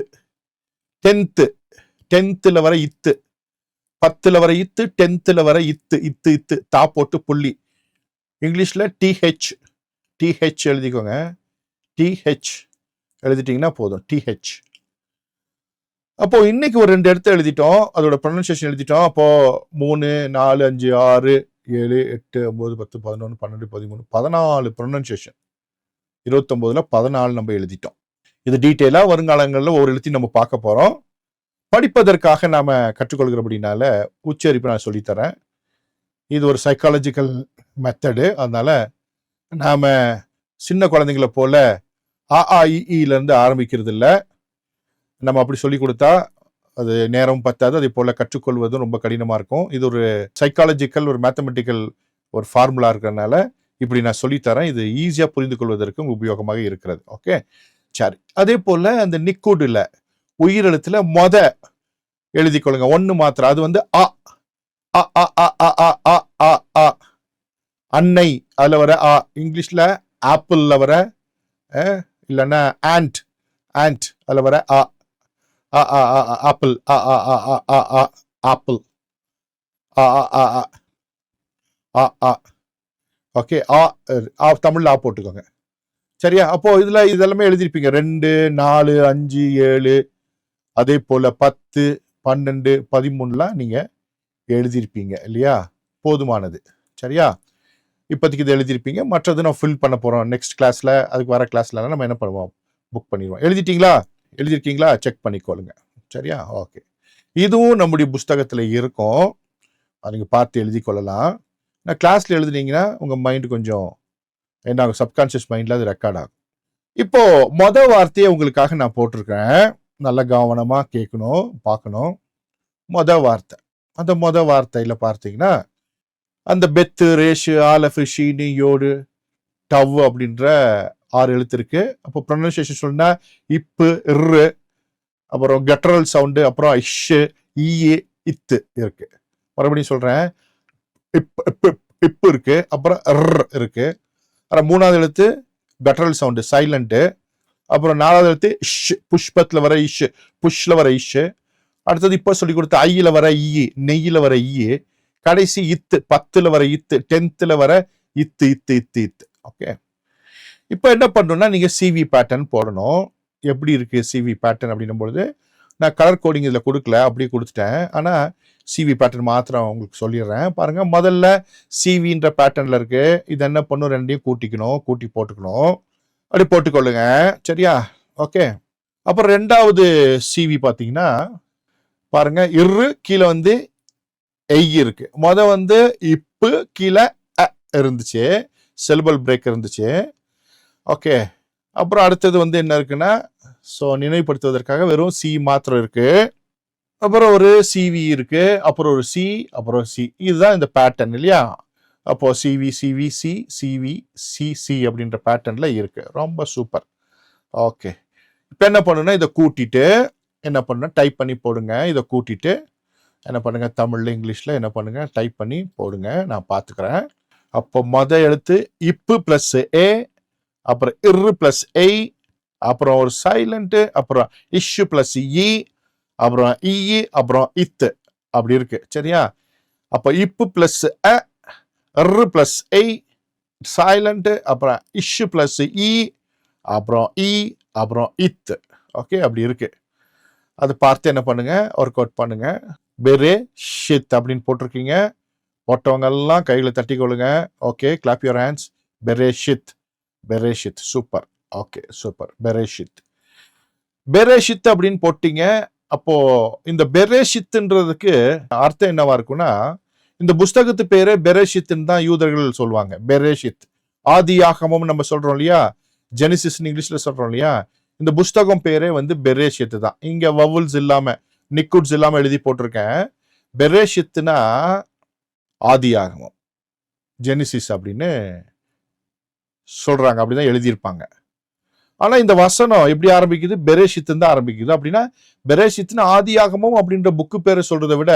10th வர இத்து. 10ல வர இத்து, 10th வர இத்து. இத்து இத்து தா போட்டு புள்ளி. இங்கிலீஷ்ல டிஹெச் எழுதிக்கோங்க. டிஹெச் எழுதிட்டீங்கன்னா போதும், டிஹெச். அப்போ இன்னைக்கு ஒரு 2 எழுத்து எழுதிட்டோம், அதோட ப்ரொனன்சியேஷன் எழுதிட்டோம். அப்போ 3 4 5 6 7 8 9 10 11 12 13 14 ப்ரொனன்சியேஷன். 29ல 14 நம்ம எழுதிட்டோம். இது டீட்டெயிலா வருங்காலங்களில் ஒரு எழுத்தையும் நம்ம பார்க்க போறோம். படிப்பதற்காக நாம கற்றுக்கொள்கிறபடினால உச்சரிப்பு நான் சொல்லித்தரேன். இது ஒரு சைக்காலஜிக்கல் மெத்தடு. அதனால நாம சின்ன குழந்தைங்களை போல இருந்து ஆரம்பிக்கிறது இல்லை. நம்ம அப்படி சொல்லி கொடுத்தா அது நேரம் பத்தாது. அதே போல கற்றுக்கொள்வதும் ரொம்ப கடினமா இருக்கும். இது ஒரு சைக்காலஜிக்கல் ஒரு மேத்தமெட்டிக்கல் ஒரு ஃபார்முலா இருக்கிறதுனால இப்படி நான் சொல்லித்தரேன். இது ஈஸியா புரிந்து கொள்வதற்கும் உபயோகமாக இருக்கிறது. ஓகே, சரி. அதே போல அந்த நிக்குடுல உயிரெழுத்துல எழுதி கொள்ளுங்க. ஒன்னு மாத்திரம். அது வந்து அ அ அ அ அ அ அ அ அ அன்னை அதுல வர அ. இங்கிலீஷ்ல ஆப்பிள்ல வர இல்லைன்னா ஆண்ட் அதுல வர அ ஆப்பிள் ஆப்பிள் ஓகே. தமிழ்ல ஆ போட்டுக்கோங்க. சரியா? அப்போ இதுல இதெல்லாமே எழுதிருப்பீங்க. 2, 4, 5, 7 அதே போல 10, 12, 13 நீங்க எழுதியிருப்பீங்க இல்லையா? போதுமானது. சரியா? இப்போதைக்கு இது எழுதியிருப்பீங்க. மற்றது நான் ஃபில் பண்ண போறோம் நெக்ஸ்ட் கிளாஸ்ல. அதுக்கு வர கிளாஸ்ல நம்ம என்ன பண்ணுவோம், புக் பண்ணிடுவோம். எழுதிருக்கீங்களா செக் பண்ணிக்கொள்ளுங்க. சரியா? ஓகே. இதுவும் நம்முடைய புஸ்தகத்துல இருக்கும். நீங்க பார்த்து எழுதி கொள்ளலாம். நான் கிளாஸ்ல எழுதுனீங்கன்னா உங்க மைண்ட் கொஞ்சம் என்ன ஆகும், சப்கான்சியஸ் மைண்ட்ல அது ரெக்கார்ட் ஆகும். இப்போ வார்த்தையை உங்களுக்காக நான் போட்டிருக்கேன். நல்ல கவனமா கேட்கணும், பார்க்கணும். வார்த்தை. அந்த வார்த்தையில பார்த்தீங்கன்னா அந்த பெத்து, ரேஷு, ஆலஃபு, ஷீனு, யோடு, டவ் அப்படின்ற 6 எழுத்து இருக்கு. அப்போ ப்ரொனன்சியேஷன் சொன்னா இப்பு, இரு, அப்புறம் கெட்டரல் சவுண்டு, அப்புறம் இஷு, ஈ, இத்து இருக்கு. மறுபடியும் சொல்றேன். இப்பு இருக்கு, அப்புறம் இருக்கு. அப்புறம் 3வது எழுத்து கெட்டரல் சவுண்டு சைலண்ட். அப்புறம் 4வது எழுத்து புஷ்பத்துல வர இஷ், புஷ்ல வர இஷ். அடுத்தது இப்போ சொல்லி கொடுத்த ஐயில வர ஈ, நெய்யில வர ஈ. கடைசி இத்து, 10ல வர இத்து, 10th வர இத்து இத்து இத்து இத்து. ஓகே. இப்போ என்ன பண்ணணும்னா நீங்க சிவி பேட்டர்ன் போடணும். எப்படி இருக்கு சிவி பேட்டர்ன் அப்படின்னும் பொழுது நான் கலர் கோடிங் இதுல கொடுக்கல, அப்படியே கொடுத்துட்டேன். ஆனா சிவி பேட்டர்ன் மாத்திரம் உங்களுக்கு சொல்லிடுறேன். பாருங்க, முதல்ல சிவின்ற பேட்டர்ன்ல இருக்கு. இது என்ன பண்ணும், ரெண்டையும் கூட்டி போட்டுக்கணும். அப்படி போட்டுக்கொள்ளுங்க. சரியா? ஓகே. அப்புறம் 2வது சிவி பாத்தீங்கன்னா பாருங்க, கீழே வந்து எய் இருக்கு. வந்து இப்பு, கீழே இருந்துச்சு, செல்பல் பிரேக் இருந்துச்சு. ஓகே. அப்புறம் அடுத்தது வந்து என்ன இருக்குன்னா, ஸோ நினைவுபடுத்துவதற்காக வெறும் சி மாத்திரம் இருக்கு. அப்புறம் ஒரு சிவி இருக்கு, அப்புறம் ஒரு சி, அப்புறம் சி. இதுதான் இந்த பேட்டர்ன் இல்லையா? அப்போ CV CV C CV C C அப்படின்ற பேட்டர்ன்ல இருக்கு. ரொம்ப சூப்பர். ஓகே. இப்போ என்ன பண்ணுன்னா இதை கூட்டிட்டு என்ன பண்ணுன்னா டைப் பண்ணி போடுங்க. இதை கூட்டிட்டு என்ன பண்ணுங்க, தமிழ்ல இங்கிலீஷ்ல என்ன பண்ணுங்க, டைப் பண்ணி போடுங்க. நான் பார்த்துக்கிறேன். அப்போ எழுத்து இப்பு பிளஸ் ஏ, அப்புறம் இரு பிளஸ் ஐ, அப்புறம் ஒரு சைலண்ட், அப்புறம் இஷ்யூ பிளஸ் இ, அப்புறம் இ, அப்புறம் இத்து அப்படி இருக்கு. சரியா? அப்போ இப்பு பிளஸ் அ, இரு பிளஸ் ஐ, சைலண்ட், அப்புறம் இஷ்யூ பிளஸ் இ, அப்புறம் இ, அப்புறம் இத்து. ஓகே, அப்படி இருக்கு. அதை பார்த்து என்ன பண்ணுங்க, ஒர்க் அவுட் பண்ணுங்க. பெரே ஷித் அப்படின்னு போட்டிருக்கீங்க. போட்டவங்க எல்லாம் கைகளை தட்டி கொள்ளுங்க. Okay, clap your hands. பெரேஷித், பெரேஷித், சூப்பர். Okay, super. பெரேஷித் அப்படின்னு போட்டீங்க. அப்போ இந்த பெரேஷித்ன்றதுக்கு அர்த்தம் என்னவா இருக்குன்னா, இந்த புஸ்தகத்து பேரு பெரேஷித்ன்னு தான் யூதர்கள் சொல்லுவாங்க. பெரேஷித், ஆதியாகமம் நம்ம சொல்றோம் இல்லையா, ஜெனிசிஸ் இங்கிலீஷ்ல சொல்றோம் இல்லையா, இந்த புஸ்தகம் பேரே வந்து பெரேஷித் தான். இங்க வவுல்ஸ் இல்லாம, நிக்குட்ஸ் இல்லாம எழுதி போட்டிருக்கேன். பெரேஷித்னா ஆதியாகமம், ஜெனிசிஸ் அப்படின்னு சொல்றாங்க. அப்படிதான் எழுதியிருப்பாங்க. ஆனா இந்த வசனம் எப்படி ஆரம்பிக்குது, பெரேஷித்து தான் ஆரம்பிக்குது. அப்படின்னா பெரேஷித்னு ஆதியாகமம் அப்படின்ற புக்கு பேரை சொல்றதை விட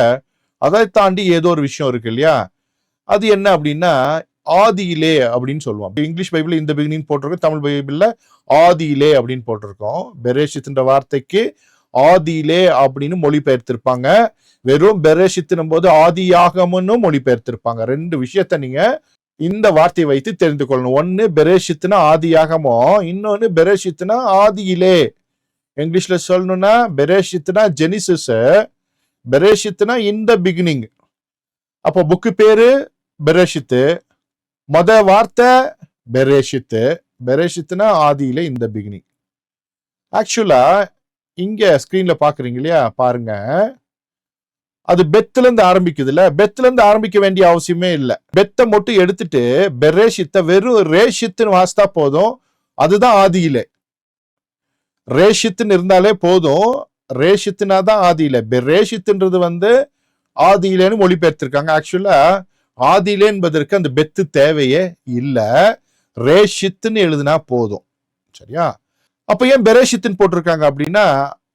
அதை தாண்டி ஏதோ ஒரு விஷயம் இருக்கு இல்லையா? அது என்ன அப்படின்னா ஆதியிலே அப்படின்னு சொல்லுவோம். இங்கிலீஷ் பைபிள் இந்த பிகினிங் போட்டிருக்கோம், தமிழ் பைபிள்ல ஆதியிலே அப்படின்னு போட்டிருக்கோம். பெரேஷித்ன்ற வார்த்தைக்கு ஆதியிலே அப்படின்னு மொழிபெயர்த்திருப்பாங்க. வெறும் பெரேஷித்துனும் போது ஆதியாகம்னு மொழிபெயர்த்திருப்பாங்க. 2 விஷயத்த நீங்க இந்த வார்த்தையை வைத்து தெரிந்து கொள்ளணும். ஒன்னு பெரேஷித்னா ஆதியாகமோ, இன்னொன்னு பெரேஷித்னா ஆதியிலே. இங்கிலீஷ்ல சொல்லணும்னா பெரேஷித்னா ஜெனிசிஸ், பெரேஷித்னா இந்த பிகினிங். அப்போ புக்கு பேரு பெரேஷித்து, வார்த்தை பெரேஷித்து, பெரேஷித்னா ஆதியிலே இந்த பிகினிங். ஆக்சுவலா இங்க ஸ்கிரீன்ல பாக்குறீங்க இல்லையா, பாருங்க. அது பெத்துல இருந்து ஆரம்பிக்குதுல்ல, பெத்துல இருந்து ஆரம்பிக்க வேண்டிய அவசியமே இல்லை. பெத்தை மட்டும் எடுத்துட்டு பெரேஷித்த வெறும் ரேஷித்துன்னு வாசித்தா போதும், அதுதான் ஆதியிலே. ரேஷித்துன்னு இருந்தாலே போதும், ரேஷித்துனா தான் ஆதியிலே. பெரேஷித்துன்றது ஆதியிலேன்னு மொழிபெயர்த்திருக்காங்க. ஆக்சுவலா ஆதியிலே என்பதற்கு அந்த பெத்து தேவையே இல்லை, ரேஷித்துன்னு எழுதுனா போதும். சரியா? அப்ப ஏன் பெரேஷித்துன்னு போட்டிருக்காங்க அப்படின்னா,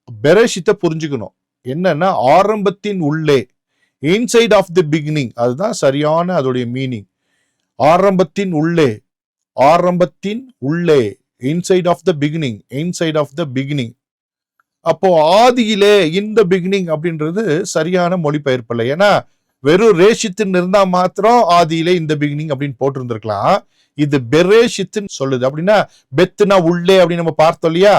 பெரேஷித்தை புரிஞ்சுக்கணும். என்னன்னா ஆரம்பத்தின் உள்ளே, இன்சைட் ஆஃப் தி பிகினிங், அதுதான் சரியான அதோடைய மீனிங். ஆரம்பத்தின் உள்ளே, ஆரம்பத்தின் உள்ளே, inside of the beginning, inside of the beginning. அப்போ ஆதியிலே, இந்த பிகினிங் அப்படின்றது சரியான மொழிபெயர்ப்பு இல்லை. ஏன்னா வெறும் ரேஷித்துன்னு இருந்தா மாத்திரம் ஆதியிலே இந்த பிகினிங் அப்படின்னு போட்டிருந்திருக்கலாம். இது பெரேஷித்துன்னு சொல்லுது. அப்படின்னா பெத்துனா உள்ளே அப்படின்னு நம்ம பார்த்தோம் இல்லையா,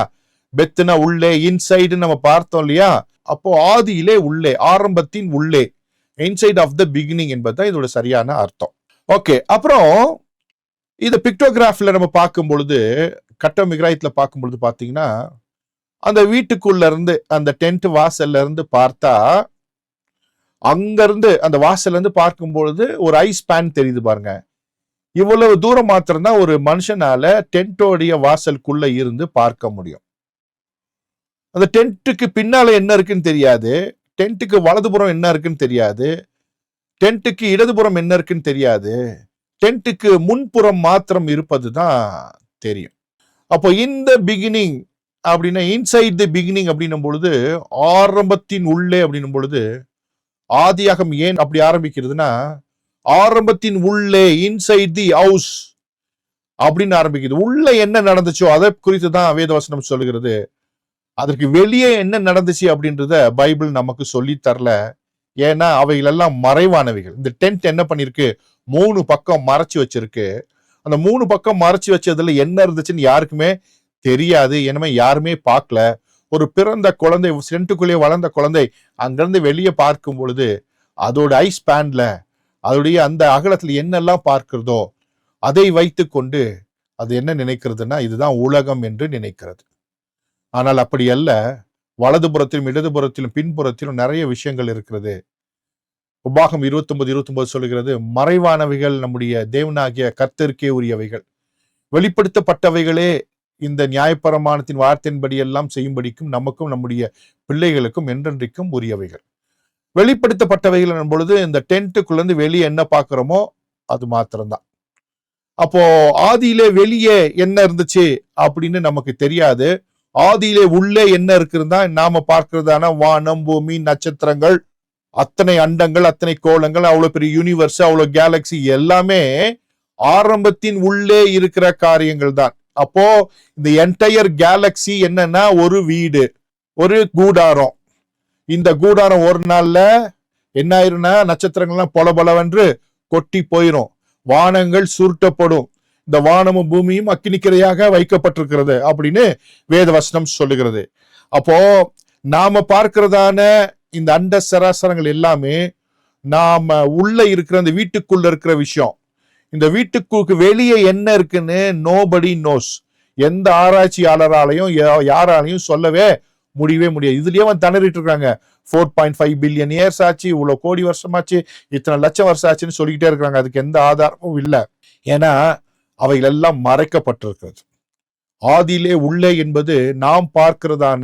பெத்துனா உள்ளே, இன்சைடு நம்ம பார்த்தோம் இல்லையா. அப்போ ஆதியிலே உள்ளே, ஆரம்பத்தின் உள்ளே, இன்சைட் ஆஃப் த பிகினிங் என்பதுதான் இதோட சரியான அர்த்தம். ஓகே, அப்புறம் இந்த பிக்டோகிராஃப்ல நம்ம பார்க்கும் பொழுது, கட்டம் மிக்ராயத்துல பார்க்கும் பொழுது பாத்தீங்கன்னா, அந்த வீட்டுக்குள்ள இருந்து, அந்த டென்ட் வாசல்ல இருந்து பார்த்தா, அங்க இருந்து அந்த வாசல்ல இருந்து பார்க்கும் பொழுது ஒரு ஐஸ் பேன் தெரியுது பாருங்க. இவ்வளவு தூரம் மாத்திரம் தான் ஒரு மனுஷனால டென்ட்டோடைய வாசலுக்குள்ள இருந்து பார்க்க முடியும். அந்த டென்ட்டுக்கு பின்னால என்ன இருக்குன்னு தெரியாது, டென்ட்டுக்கு வலதுபுறம் என்ன இருக்குன்னு தெரியாது, டென்ட்டுக்கு இடதுபுறம் என்ன இருக்குன்னு தெரியாது, டென்ட்டுக்கு முன்புறம் மாத்திரம் இருப்பது தான் தெரியும். அப்போ இந்த பிகினிங் அப்படின்னா, இன்சைட் தி பிகினிங் அப்படின்னும் பொழுது, ஆரம்பத்தின் உள்ளே அப்படின்னும் பொழுது, ஆதியாகம் ஏன் அப்படி ஆரம்பிக்கிறதுனா, ஆரம்பத்தின் உள்ளே, இன்சைட் தி ஹவுஸ் அப்படின்னு ஆரம்பிக்குது. உள்ள என்ன நடந்துச்சோ அதை குறித்து தான் வேதவசனம் சொல்லுகிறது. அதற்கு வெளியே என்ன நடந்துச்சு அப்படின்றத பைபிள் நமக்கு சொல்லி தரல. ஏன்னா அவைகள் எல்லாம் மறைவானவைகள். இந்த டென்ட் என்ன பண்ணிருக்கு, 3 பக்கம் மறைச்சு வச்சிருக்கு. அந்த 3 பக்கம் மறைச்சு வச்சதுல என்ன இருந்துச்சுன்னு யாருக்குமே தெரியாது. என்னமே யாருமே பார்க்கல. ஒரு பிறந்த குழந்தை, டென்ட்டுக்குள்ளே வளர்ந்த குழந்தை அங்கிருந்து வெளியே பார்க்கும் பொழுது, அதோட ஐஸ் பேன்ல, அதோடைய அந்த அகலத்துல என்னெல்லாம் பார்க்கிறதோ அதை வைத்து கொண்டு அது என்ன நினைக்கிறதுனா, இதுதான் உலகம் என்று நினைக்கிறது. ஆனால் அப்படி அல்ல. வலதுபுறத்திலும் இடதுபுறத்திலும் பின்புறத்திலும் நிறைய விஷயங்கள் இருக்கிறது. உபாகம் 29:29 சொல்லுகிறது, மறைவானவைகள் நம்முடைய தேவனாகிய கர்த்தருக்கே உரியவைகள், வெளிப்படுத்தப்பட்டவைகளே இந்த நியாயப்பிரமாணத்தின் வார்த்தையின்படி எல்லாம் செய்யும்படிக்கும் நமக்கும் நம்முடைய பிள்ளைகளுக்கும் என்றென்றைக்கும் உரியவைகள். வெளிப்படுத்தப்பட்டவைகள் என்னும் பொழுது இந்த டென்ட்டுக்குள்ள இருந்து வெளியே என்ன பார்க்கிறோமோ அது மாத்திரம்தான். அப்போ ஆதியிலே வெளியே என்ன இருந்துச்சு அப்படின்னு நமக்கு தெரியாது. ஆதியிலே உள்ளே என்ன இருக்குதுன்னா நாம பார்க்கிறதான வானம், பூமி, நட்சத்திரங்கள், அத்தனை அண்டங்கள், அத்தனை கோளங்கள், அவ்வளவு பெரிய யூனிவர்ஸ், அவ்வளவு கேலக்சி எல்லாமே ஆரம்பத்தின் உள்ளே இருக்கிற காரியங்கள் தான். அப்போ இந்த என்டையர் கேலக்சி என்னன்னா ஒரு வீடு, ஒரு கூடாரம். இந்த கூடாரம் ஒரு நாள்ல என்ன ஆயிரும்னா, நட்சத்திரங்கள்லாம் பொலபலவென்று கொட்டி போயிரும், வானங்கள் சுருட்டப்படும், இந்த வானமும் பூமியும் அக்கினிக்கிரையாக வைக்கப்பட்டிருக்கிறது அப்படின்னு வேதவசனம் சொல்லுகிறது. அப்போ நாம பார்க்கிறதான இந்த அண்ட சராசரங்கள் எல்லாமே நாம உள்ள இருக்கிற அந்த வீட்டுக்குள்ள இருக்கிற விஷயம். இந்த வீட்டுக்கு வெளியே என்ன இருக்குன்னு நோபடி நோஸ். எந்த ஆராய்ச்சியாளராலையும் யாராலையும் சொல்லவே முடியவே முடியாது. இதுலயே வந்து திணறிட்டு இருக்காங்க. 4.5 பில்லியன் இயர்ஸ் ஆச்சு, இவ்வளவு கோடி வருஷமாச்சு, இத்தனை லட்சம் வருஷம் ஆச்சுன்னு சொல்லிக்கிட்டே இருக்கிறாங்க. அதுக்கு எந்த ஆதாரமும் இல்லை. ஏன்னா அவைகள் எல்லாம் மறைக்கப்பட்டிருக்கிறது. ஆதியிலே உள்ளே என்பது நாம் பார்க்கிறதான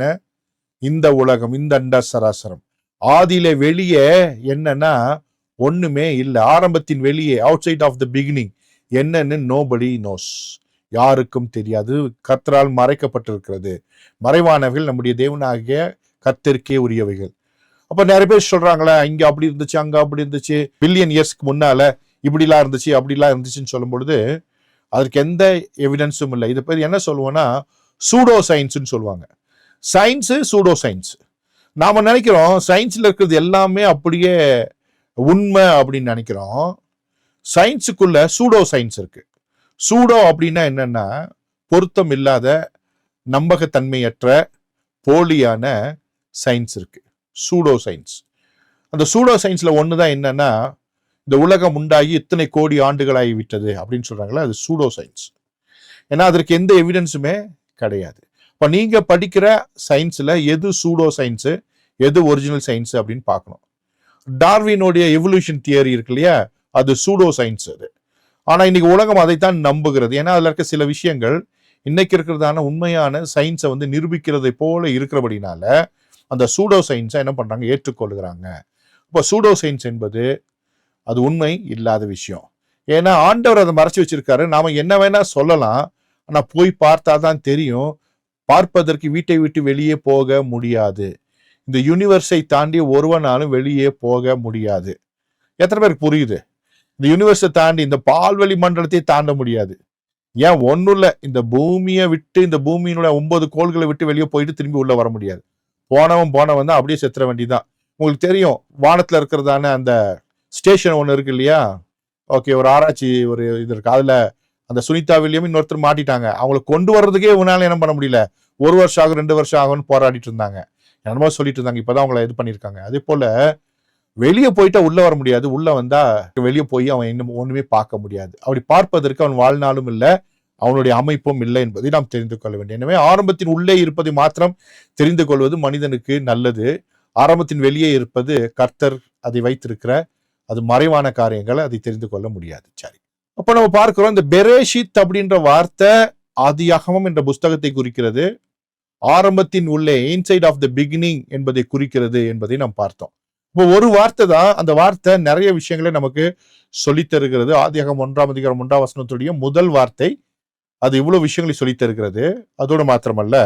இந்த உலகம், இந்த அண்ட சராசரம். ஆதியிலே வெளியே என்னன்னா ஒண்ணுமே இல்லை. ஆரம்பத்தின் வெளியே, outside of the beginning என்னன்னு நோபடி நோஸ், யாருக்கும் தெரியாது. கர்த்தரால் மறைக்கப்பட்டிருக்கிறது. மறைவானவைகள் நம்முடைய தேவனாகிய கர்த்தருக்கே உரியவைகள். அப்ப நிறைய பேர் சொல்றாங்களே, இங்க அப்படி இருந்துச்சு, அங்க அப்படி இருந்துச்சு, பில்லியன் இயர்ஸ்க்கு முன்னால இப்படிலாம் இருந்துச்சு, அப்படிலாம் இருந்துச்சுன்னு சொல்லும் பொழுது அதுக்கு எந்த எவிடன்ஸும் இல்லை. இது பேர் என்ன சொல்லுவோம்னா சூடோ சயின்ஸ்ன்னு சொல்லுவாங்க. Science, pseudo science. நாம நினைக்கிறோம் சயின்ஸ்ல இருக்கிறது எல்லாமே அப்படியே உண்மை அப்படின்னு நினைக்கிறோம். சயின்ஸுக்குள்ள சூடோ சயின்ஸ் இருக்கு. சூடோ அப்படின்னா என்னன்னா பொருத்தம் இல்லாத, நம்பகத்தன்மையற்ற, போலியான சயின்ஸ் இருக்கு, சூடோ சயின்ஸ். அந்த சூடோ சயின்ஸ்ல ஒண்ணுதான் என்னன்னா, இந்த உலகம் உண்டாகி இத்தனை கோடி ஆண்டுகளாகி விட்டது அப்படின்னு சொல்றாங்களா, அது சூடோ சயின்ஸ். ஏன்னா அதற்கு எந்த எவிடன்ஸுமே கிடையாது. இப்போ நீங்க படிக்கிற சயின்ஸ்ல எது சூடோ சயின்ஸு, எது ஒரிஜினல் சயின்ஸ் அப்படின்னு பார்க்கணும். டார்வினுடைய எவல்யூஷன் தியரி இருக்கு இல்லையா, அது சூடோ சயின்ஸ் அது. ஆனா இன்னைக்கு உலகம் அதைத்தான் நம்புகிறது. ஏன்னா அதுல இருக்க சில விஷயங்கள் இன்னைக்கு இருக்கிறதான உண்மையான சயின்ஸை வந்து நிரூபிக்கிறதை போல இருக்கிறபடினால அந்த சூடோ சயின்ஸை என்ன பண்றாங்க, ஏற்றுக்கொள்கிறாங்க. இப்போ சூடோ சயின்ஸ் என்பது அது உண்மை இல்லாத விஷயம். ஏன்னா ஆண்டவர் அதை மறைச்சு வச்சிருக்காரு. நாம என்ன வேணா சொல்லலாம், ஆனா போய் பார்த்தா தான் தெரியும். பார்ப்பதற்கு வீட்டை விட்டு வெளியே போக முடியாது. இந்த யூனிவர்ஸை தாண்டி ஒருவனாலும் வெளியே போக முடியாது. எத்தனை பேருக்கு புரியுது? இந்த யூனிவர்ஸை தாண்டி இந்த பால்வெளி மண்டலத்தை தாண்ட முடியாது. ஏன் ஒன்றும் இல்லை, இந்த பூமியை விட்டு, இந்த பூமியினுடைய 9 கோள்களை விட்டு வெளியே போயிட்டு திரும்பி உள்ள வர முடியாது. போனவன் தான் அப்படியே செத்துற வேண்டிதான். உங்களுக்கு தெரியும், வானத்துல இருக்கிறதான அந்த ஸ்டேஷன் ஒன்று இருக்கு இல்லையா, ஓகே, ஒரு ஆராய்ச்சி ஒரு இது இருக்கு. அதுல அந்த சுனிதா வில்லியம் இன்னொருத்தர் மாட்டிட்டாங்க. அவங்களை கொண்டு வர்றதுக்கே இவனால என்ன பண்ண முடியல, 1 வருஷம் ஆகும் 2 வருஷம் ஆகும்னு போராடிட்டு இருந்தாங்க. என்னமோ சொல்லிட்டு இருந்தாங்க. இப்பதான் அவங்களை இது பண்ணியிருக்காங்க. அதே போல வெளியே போயிட்டா உள்ள வர முடியாது, உள்ள வந்தா வெளியே போய் அவன் இன்னும் ஒண்ணுமே பார்க்க முடியாது. அப்படி பார்ப்பதற்கு அவன் வாழ்நாளும் இல்லை, அவனுடைய அமைப்பும் இல்லை என்பதை நாம் தெரிந்து கொள்ள வேண்டும். எனவே ஆரம்பத்தின் உள்ளே இருப்பதை மாத்திரம் தெரிந்து கொள்வது மனிதனுக்கு நல்லது. ஆரம்பத்தின் வெளியே இருப்பது கர்த்தர் அதை வைத்திருக்கிற அது மறைவான காரியங்களை அதை தெரிந்து கொள்ள முடியாது. சரி, அப்ப நம்ம பார்க்கிறோம், இந்த பெரேஷித் அப்படின்ற வார்த்தை ஆதியாகமம் என்ற புஸ்தகத்தை குறிக்கிறது. ஆரம்பத்தின் உள்ளே, இன்சைட் ஆஃப் த பிகினிங் என்பதை குறிக்கிறது என்பதை நாம் பார்த்தோம். இப்போ ஒரு வார்த்தை தான், அந்த வார்த்தை நிறைய விஷயங்களை நமக்கு சொல்லித் தருகிறது. ஆதியாகமம் 1ஆம் அதிகாரம் 1ஆம் வசனத்துடைய முதல் வார்த்தை அது இவ்வளவு விஷயங்களை சொல்லித் தருகிறது. அதோடு மாத்திரமல்ல,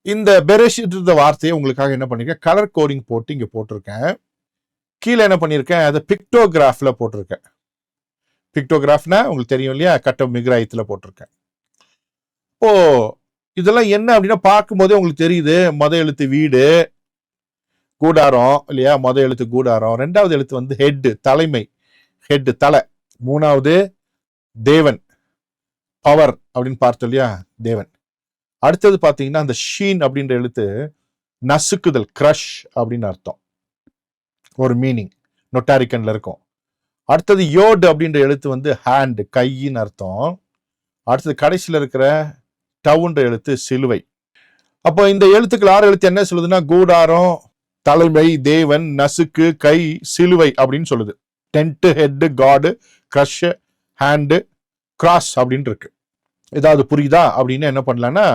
இந்த பெரேஷித் வார்த்தையை உங்களுக்காக என்ன பண்ணிருக்கேன், கலர் கோடிங் போட்டு இங்க போட்டிருக்கேன். கீழே என்ன பண்ணியிருக்கேன், அதை பிக்டோகிராஃப்ல போட்டிருக்கேன். பிக்டோகிராஃப்னா உங்களுக்கு தெரியும் இல்லையா, கட்டம் மிக்ராயத்துல போட்டிருக்கேன். இப்போ இதெல்லாம் என்ன அப்படின்னா பார்க்கும்போதே உங்களுக்கு தெரியுது. எழுத்து வீடு, கூடாரம் இல்லையா, எழுத்து கூடாரம். 2வது எழுத்து வந்து ஹெட், தலைமை, ஹெட் தலை. 3வது தேவன், பவர் அப்படின்னு பார்த்தோம் இல்லையா, தேவன். அடுத்தது பாத்தீங்கன்னா அந்த ஷீன் அப்படின்ற எழுத்து நசுக்குதல், கிரஷ் அப்படின்னு அர்த்தம், ஒரு மீனிங் நொட்டாரிக்கன்ல இருக்கும். அடுத்தது யோட் அப்படின்ற எழுத்து வந்து ஹேண்ட், கையின்னு அர்த்தம். அடுத்தது கடைசியில் இருக்கிற டவுன்ற எழுத்து சிலுவை. அப்போ இந்த எழுத்துக்கள் 6 எழுத்து என்ன சொல்லுதுன்னா, கூடாரம், தலைமை, தேவன், நசுக்கு, கை, சிலுவை அப்படின்னு சொல்லுது. டென்ட், ஹெட், காடு, கிரஷ், ஹேண்டு, கிராஸ் அப்படின்னு இருக்கு. ஏதாவது புரியுதா அப்படின்னு என்ன பண்ணலான்னா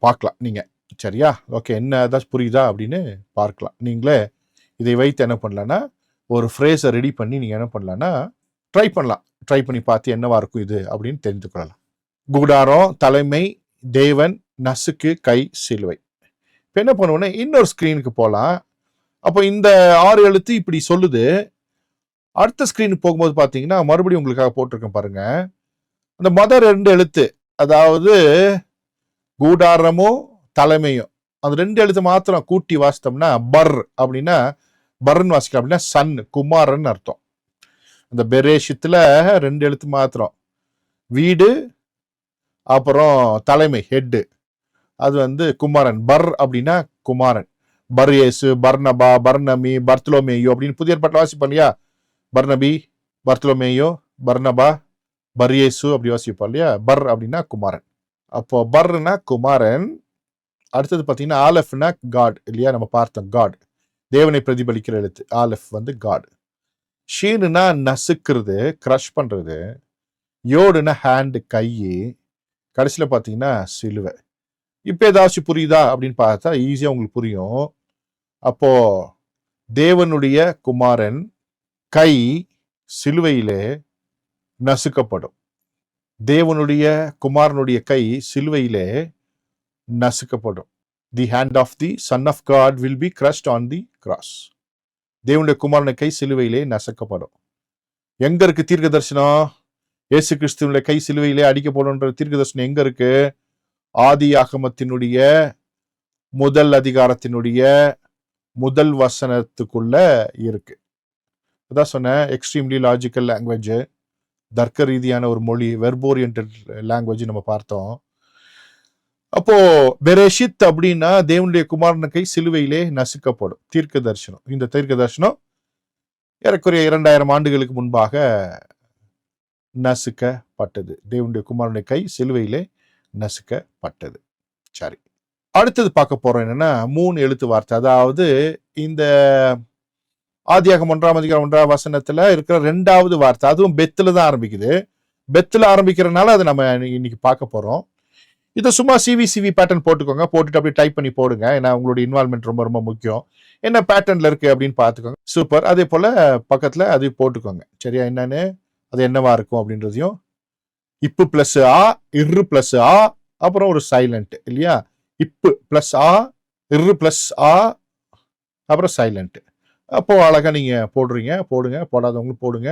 பார்க்கலாம் நீங்க. சரியா, ஓகே, என்ன ஏதாச்சும் புரியுதா அப்படின்னு பார்க்கலாம். நீங்களே இதை வைத்து என்ன பண்ணலான்னா ஒரு ஃப்ரேஸை ரெடி பண்ணி நீங்க என்ன பண்ணலான்னா ட்ரை பண்ணி பார்த்து என்னவா இருக்கும் இது அப்படின்னு தெரிந்து கொள்ளலாம். கூடாரம், தலைமை, தேவன், நசுக்கு, கை, சிலுவை. இப்போ என்ன பண்ணுவோன்னா இன்னொரு ஸ்கிரீனுக்கு போகலாம். அப்போ இந்த 6 எழுத்து இப்படி சொல்லுது. அடுத்த ஸ்கிரீனுக்கு போகும்போது பார்த்தீங்கன்னா மறுபடியும் உங்களுக்காக போட்டிருக்கேன் பாருங்க. அந்த 2 எழுத்து, அதாவது கூடாரமும் தலைமையும், அந்த 2 எழுத்து மாத்திரம் கூட்டி வாசித்தோம்னா பர் அப்படின்னா, பர்ன்னு வாசிக்கலாம் அப்படின்னா சன், குமாரன் அர்த்தம். அந்த பெரேஷித்துல 2 எழுத்து மாத்திரம், வீடு அப்புறம் தலைமை ஹெட், அது வந்து குமாரன். பர் அப்படின்னா குமாரன். பர்யேசு, பர்னபா, பர்னமி, பர்த்தலோமேயோ அப்படின்னு புதிய ஏற்பாட்டில் வாசிப்போம் இல்லையா. பர்னபி, பர்த்தலோமேயோ, பர்னபா, பர்யேசு அப்படி வாசிப்போம் இல்லையா. பர் அப்படின்னா குமாரன். அப்போ பர்னா குமாரன். அடுத்தது பார்த்தீங்கன்னா ஆலஃப்னா காட் இல்லையா, நம்ம பார்த்தோம் காட், தேவனை பிரதிபலிக்கிற எழுத்து. ஆலஃப் வந்து காட். ஷீனுனா நசுக்கிறது, கிரஷ் பண்றது. யோடுனா ஹேண்டு, கை. கடைசியில் பார்த்தீங்கன்னா சிலுவை. இப்போ ஏதாச்சும் புரியுதா அப்படின்னு பார்த்தா ஈஸியாக உங்களுக்கு புரியும். அப்போ தேவனுடைய குமாரன் கை சிலுவையிலே நசுக்கப்படும். தேவனுடைய குமாரனுடைய கை சிலுவையிலே நசுக்கப்படும். The hand of the son of God will be crushed on the cross. தேவனுடைய குமாரனுடைய கை சிலுவையிலே நசுக்கப்படும். எங்க இருக்கு தீர்க்க தரிசனம்? இயேசு கிறிஸ்துவனுடைய கை சிலுவையிலே அடிக்கப்படும்ன்ற தீர்க்க தரிசனம் எங்க இருக்கு? ஆதியாகமத்தினுடைய முதல் அதிகாரத்தினுடைய முதல் வசனத்துக்குள்ள இருக்கு. அதான் சொன்னேன், எக்ஸ்ட்ரீம்லி லாஜிக்கல் லாங்குவேஜ், தர்க்க ரீதியான ஒரு மொழி, வெர்போரியன்டட் லாங்குவேஜ் நம்ம பார்த்தோம். அப்போ பெரேஷித் அப்படின்னா தேவனுடைய குமாரன கை சிலுவையிலே நசுக்கப்படும் தீர்க்க தரிசனம். இந்த தீர்க்க தரிசனம் ஏறக்குறைய 2000 ஆண்டுகளுக்கு முன்பாக நசுக்கப்பட்டது. தேவனுடைய குமாரனுடைய கை சிலுவையிலே நசுக்கப்பட்டது. சரி, அடுத்தது பார்க்க போறோம் என்னன்னா 3 எழுத்து வார்த்தை. அதாவது இந்த ஆதியாகமம் 1ஆம் அதிகாரம் 1ஆம் வசனத்துல இருக்கிற 2வது வார்த்தை, அதுவும் பெத்துல தான் ஆரம்பிக்குது. பெத்துல ஆரம்பிக்கிறதுனால அதை நம்ம இன்னைக்கு பார்க்க போறோம். இதை சும்மா சிவி பேட்டர்ன் போட்டுக்கோங்க, போட்டுட்டு அப்படியே டைப் பண்ணி போடுங்க. ஏன்னா உங்களுடைய இன்வால்மெண்ட் ரொம்ப ரொம்ப முக்கியம். என்ன பேட்டர்ன்ல இருக்கு அப்படின்னு பார்த்துக்கோங்க. சூப்பர். அதே போல பக்கத்துல அது போட்டுக்கோங்க. சரியா? என்னன்னு, அது என்னவா இருக்கும் அப்படின்றதையும். இப்பு பிளஸ் ஆ, இரு பிளஸ் ஆ, அப்புறம் ஒரு சைலண்ட் இல்லையா? இப்பு பிளஸ் ஆ, இரு பிளஸ் ஆ, அப்புறம் சைலண்ட். அப்போ அழகா நீங்க போடுறீங்க, போடுங்க. போடாதவங்களும் போடுங்க.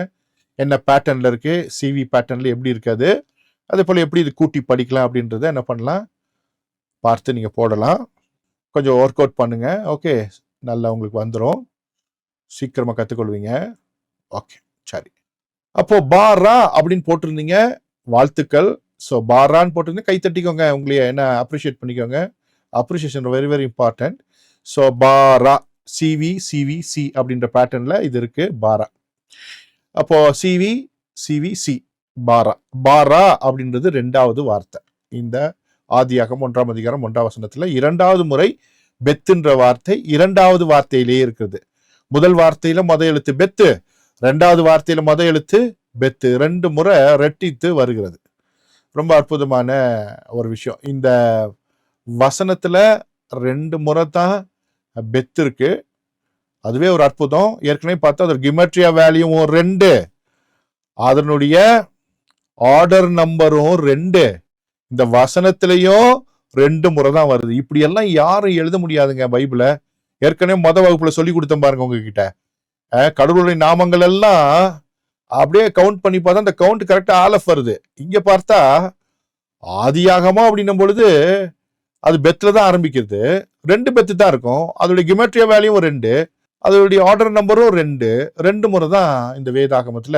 என்ன பேட்டர்ன்ல இருக்கு, சிவி பேட்டர்ன்ல எப்படி இருக்காது, அதே போல எப்படி இது கூட்டி படிக்கலாம் அப்படின்றத என்ன பண்ணலாம் பார்த்து நீங்க போடலாம். கொஞ்சம் ஒர்க் அவுட் பண்ணுங்க. ஓகே, நல்லா உங்களுக்கு வந்துடும், சீக்கிரமா கத்துக்கொள்வீங்க. ஓகே, சரி. அப்போ பாரா அப்படின்னு போட்டிருந்தீங்க, வாழ்த்துக்கள். ஸோ பாரான்னு போட்டிருந்தீங்க, கை தட்டிக்கோங்க, உங்களையே என்ன அப்ரிஷியேட் பண்ணிக்கோங்க. Appreciation very very important. So பாரா, சி அப்படின்ற பேட்டர்ன்ல இது இருக்கு, பாரா. அப்போ சி பாரா. பாரா அப்படின்றது 2வது வார்த்தை. இந்த ஆதியாகமம் 1ஆம் அதிகாரம் 1ஆம் வசனத்துல 2வது முறை பெத்துன்ற வார்த்தை 2வது வார்த்தையிலேயே இருக்குது. முதல் வார்த்தையில எழுத்து பெத்து, 2வது வார்த்தையில எழுத்து பெத்து, 2 முறை ரெட்டித்து வருகிறது. ரொம்ப அற்புதமான ஒரு விஷயம். இந்த வசனத்துல 2 முறை தான் பெத்து இருக்கு. அதுவே ஒரு அற்புதம். ஏற்கனவே பார்த்தா அதோட கிமெட்ரியா வேல்யூவும் 2, அதனுடைய ஆர்டர் நம்பரும் 2, இந்த வசனத்திலையும் 2 முறை தான் வருது. இப்படி எல்லாம் யாரும் எழுத முடியாதுங்க பைபிளை. ஏற்கனவே வகுப்புல சொல்லி கொடுத்தேன் பாருங்க உங்ககிட்ட. கடவுளுடைய நாமங்கள் எல்லாம் அப்படியே கவுண்ட் பண்ணி பார்த்தா அந்த கவுண்ட் கரெக்டா ஆலஃப் வருது. இங்க பார்த்தா ஆதியாகமா அப்படின்னும் பொழுது அது பெத்துல தான் ஆரம்பிக்கிறது. 2 பெத்து தான் இருக்கும். அதோடைய கிமெட்ரியா வேல்யூவும் 2, அதோடைய ஆர்டர் நம்பரும் 2 முறை தான் இந்த வேதாகமத்துல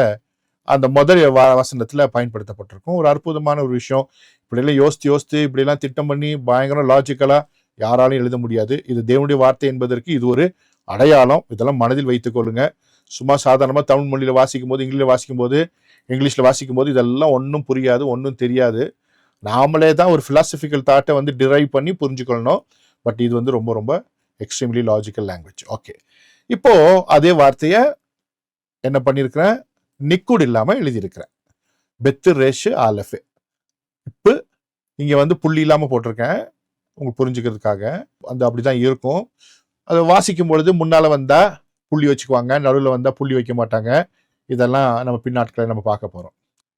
அந்த முதல் வசனத்துல பயன்படுத்தப்பட்டிருக்கும். ஒரு அற்புதமான ஒரு விஷயம். இப்படியெல்லாம் யோசித்து இப்படியெல்லாம் திட்டம் பண்ணி பயங்கரம் லாஜிக்கலா யாராலும் எழுத முடியாது. இது தேவனுடைய வார்த்தை என்பதற்கு இது ஒரு அடையாளம். இதெல்லாம் மனதில் வைத்துக் கொள்ளுங்க. சும்மா சாதாரணமா தமிழ் மொழியில வாசிக்கும் போது, இங்கிலீஷ்ல வாசிக்கும் போது இதெல்லாம் ஒன்றும் புரியாது, ஒன்றும் தெரியாது. நாமளே தான் ஒரு பிலாசபிக்கல் தாட்டை வந்து டிரைவ் பண்ணி புரிஞ்சுக்கொள்ளணும். பட் இது வந்து ரொம்ப ரொம்ப எக்ஸ்ட்ரீம்லி லாஜிக்கல் லாங்குவேஜ். ஓகே, இப்போ அதே வார்த்தையை என்ன பண்ணியிருக்கிறேன், நிக்குட் இல்லாம எழுதியிருக்கிறேன். பெத்து ரேஷு ஆலஃபு. இப்போ இங்க வந்து புள்ளி இல்லாம போட்டிருக்கேன் உங்களுக்கு புரிஞ்சுக்கிறதுக்காக. அந்த அப்படிதான் இருக்கும். அதை வாசிக்கும் பொழுது முன்னால வந்தா புள்ளி வச்சுக்குவாங்க, நடுவில் வந்தா புள்ளி வைக்க மாட்டாங்க. இதெல்லாம் நம்ம பின்னாட்களை நம்ம பார்க்க போறோம்.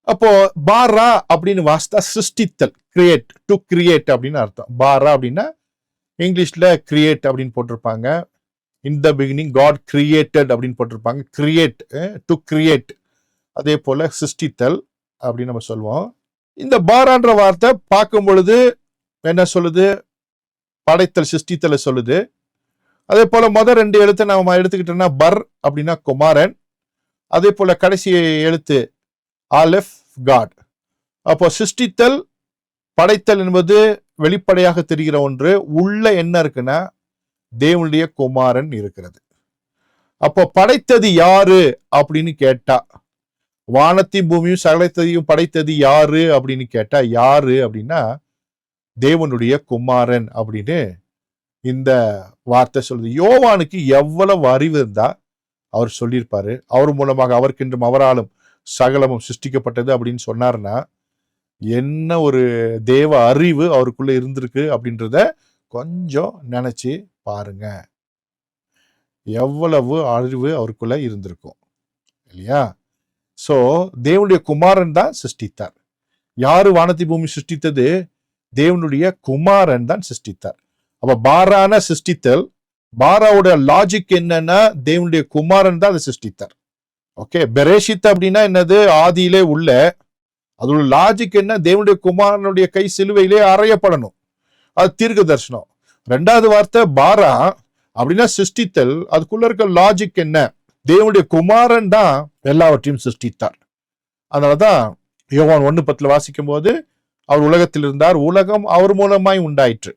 அப்போ பாரா அப்படின்னு வாசித்தா சிருஷ்டித்தல், கிரியேட், டு கிரியேட் அப்படின்னு அர்த்தம். பாரா அப்படின்னா இங்கிலீஷ்ல கிரியேட் அப்படின்னு போட்டிருப்பாங்க. இன் த பிகினிங் காட் கிரியேட்டட் அப்படின்னு போட்டிருப்பாங்க. Create, to create. அதே போல சிருஷ்டித்தல் அப்படின்னு நம்ம சொல்லுவோம். இந்த பாரான்ற வார்த்தை பார்க்கும் பொழுது என்ன சொல்லுது, படைத்தல், சிருஷ்டித்தலை சொல்லுது. அதே போல முதல் 2 எழுத்தை நம்ம எடுத்துக்கிட்டோம்னா பர் அப்படின்னா குமாரன். அதே போல கடைசி எழுத்து ஆலெஃப், காட். அப்போ சிருஷ்டித்தல், படைத்தல் என்பது வெளிப்படையாக தெரிகிற ஒன்று. உள்ள என்ன இருக்குன்னா தேவனுடைய குமாரன் இருக்கிறது. அப்போ படைத்தது யாரு அப்படின்னு கேட்டா, வானத்தையும் பூமியும் சகலத்தையும் படைத்தது யாரு அப்படின்னு கேட்டா, யாரு அப்படின்னா தேவனுடைய குமாரன் அப்படின்னு இந்த வார்த்தை சொல்லுது. யோவானுக்கு எவ்வளவு அறிவு இருந்தா அவர் சொல்லியிருப்பாரு. அவர் மூலமாக அவருக்கென்றும் அவராலும் சகலமும் சிருஷ்டிக்கப்பட்டது அப்படின்னு சொன்னார்னா என்ன ஒரு தேவ அறிவு அவருக்குள்ள இருந்திருக்கு அப்படின்றத கொஞ்சம் நினைச்சு பாருங்க. எவ்வளவு அறிவு அவருக்குள்ள இருந்திருக்கும் இல்லையா? சோ தேவனுடைய குமாரன் தான் சிருஷ்டித்தார். யாரு வானத்தை பூமி சிருஷ்டித்தது? தேவனுடைய குமாரன் தான் சிருஷ்டித்தார். அப்ப பாரான சிருஷ்டித்தல், பாராவோட லாஜிக் என்னன்னா தேவனுடைய குமாரன் தான் அதை சிருஷ்டித்தார். ஓகே, பெரேஷித் அப்படின்னா என்னது? ஆதியிலே உள்ள. அதோட லாஜிக் என்ன? தேவனுடைய குமாரனுடைய கை சிலுவையிலே அறையப்படணும். அது தீர்க்க தரிசனம். 2வது வார்த்தை பாரா அப்படின்னா சிருஷ்டித்தல். அதுக்குள்ள இருக்க லாஜிக் என்ன? தேவனுடைய குமாரன் தான் எல்லாவற்றையும் சிருஷ்டித்தார். அதனாலதான் யோவான் 1:10 வாசிக்கும் போது அவர் உலகத்தில் இருந்தார், உலகம் அவர் மூலமாய் உண்டாயிற்று,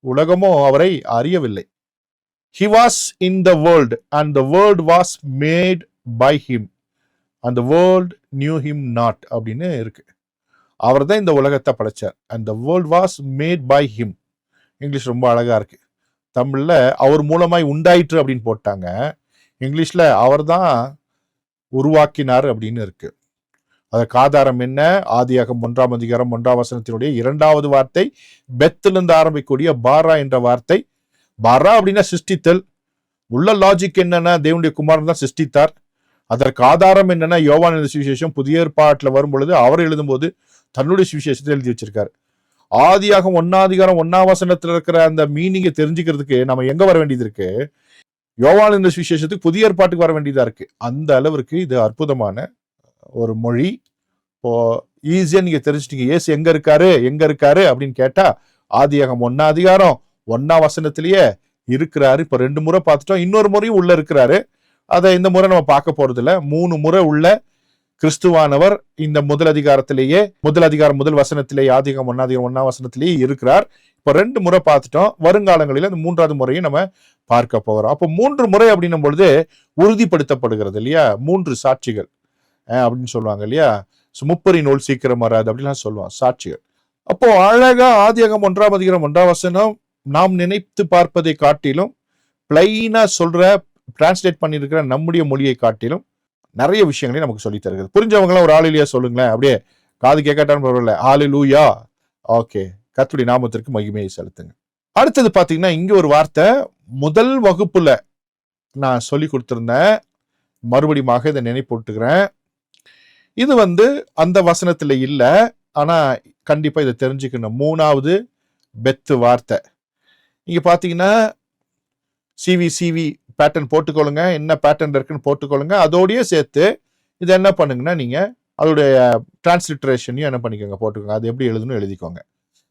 உலகமோ அவரை அறியவில்லை. He was in the world and the world was made by him and the world knew him not அப்படின்னு இருக்கு. அவர் தான் இந்த உலகத்தை படைச்சார். and the world was made by him. English ரொம்ப அழகா இருக்கு. தமிழ்ல அவர் மூலமாய் உண்டாயிற்று அப்படின்னு போட்டாங்க. இங்கிலீஷ்ல அவர் தான் உருவாக்கினார் அப்படின்னு இருக்கு. அதற்கு ஆதாரம் என்ன? ஆதியாகமம் 1ஆம் அதிகாரம் 1ஆம் வசனத்தினுடைய 2வது வார்த்தை பெத்திலிருந்து ஆரம்பிக்கக்கூடிய பாரா என்ற வார்த்தை. பாரா அப்படின்னா சிருஷ்டித்தல். உள்ள லாஜிக் என்னன்னா தேவனுடைய குமாரன் தான் சிருஷ்டித்தார். அதற்கு ஆதாரம் என்னன்னா யோவான் எழுதின சுவிசேஷம் புதிய ஏற்பாட்டில் வரும் பொழுது அவர் எழுதும்போது தன்னுடைய சுவிசேஷத்தை எழுதி வச்சிருக்காரு. ஆதியாகமம் 1ஆம் அதிகாரம் 1ஆம் வசனத்துல இருக்கிற அந்த மீனிங்கை தெரிஞ்சுக்கிறதுக்கு நம்ம எங்க வர வேண்டியது இருக்கு? யோவான் எழுதின சுவிசேஷத்துக்கு புதிய ஏற்பாட்டுக்கு வர வேண்டியதா இருக்கு. அந்த அளவிற்கு இது அற்புதமான ஒரு மொழி. இப்போ ஈஸியா நீங்க தெரிஞ்சுட்டீங்க இயேசு எங்க இருக்காரு அப்படின்னு கேட்டா ஆதியாகமம் 1ஆம் அதிகாரம் 1ஆம் வசனத்திலேயே இருக்கிறாரு. இப்ப 2 முறை பார்த்துட்டோம், இன்னொரு முறையும் உள்ள இருக்கிறாரு. அதை இந்த முறை நம்ம பார்க்க போறது இல்ல. 3 முறை உள்ள கிறிஸ்துவானவர் இந்த முதல் அதிகாரத்திலேயே முதல் வசனத்திலேயே ஆதியாகமம் 1ஆம் அதிகாரம் 1ஆம் வசனத்திலேயே இருக்கிறார். இப்ப 2 முறை பார்த்துட்டோம். வருங்காலங்களில் அந்த 3வது முறையை நம்ம பார்க்க போகிறோம். அப்போ 3 முறை அப்படின்னும் பொழுது உறுதிப்படுத்தப்படுகிறது இல்லையா? 3 சாட்சிகள் அப்படின்னு சொல்லுவாங்க இல்லையா? முப்பரி நூல் சீக்கிரம் வராது அப்படின்லாம் சொல்லுவாங்க, சாட்சிகள். அப்போ அழகா ஆதியாகமம் 1ஆம் அதிகாரம் 1ஆம் வசனம் நாம் நினைத்து பார்ப்பதை காட்டிலும் பிளைனா டிரான்ஸ்லேட் பண்ணியிருக்கிற நம்முடைய மொழியை காட்டிலும் நிறைய விஷயங்களையும் நமக்கு சொல்லி தருகிறது. புரிஞ்சவங்களாம் ஒரு ஹல்லேலூயா சொல்லுங்களேன். அப்படியே காது கேட்காட்டான்னு பரவாயில்ல. ஹல்லேலூயா. ஓகே, கர்த்தருடைய நாமத்திற்கு மகிமையை செலுத்துங்க. அடுத்தது பாத்தீங்கன்னா இங்க ஒரு வார்த்தை முதல் வகுப்புல நான் சொல்லி கொடுத்திருந்தேன், மறுபடியும் இதை நினைப்பூட்டுகிறேன். இது அந்த வசனத்துல இல்ல, ஆனா கண்டிப்பா இதை தெரிஞ்சுக்கணும். 3வது பெத்து வார்த்தை இங்க பாத்தீங்கன்னா சிவி பேட்டர்ன் போட்டுக்கொள்ளுங்க. என்ன பேட்டர்ன் இருக்குன்னு போட்டுக்கொள்ளுங்க. அதோடய சேர்த்து இதை என்ன பண்ணுங்கன்னா நீங்க அதோடைய டிரான்ஸ்லிட்ரேஷனையும் என்ன பண்ணிக்கோங்க, போட்டுக்கோங்க. அது எப்படி எழுதணும் எழுதிக்கோங்க.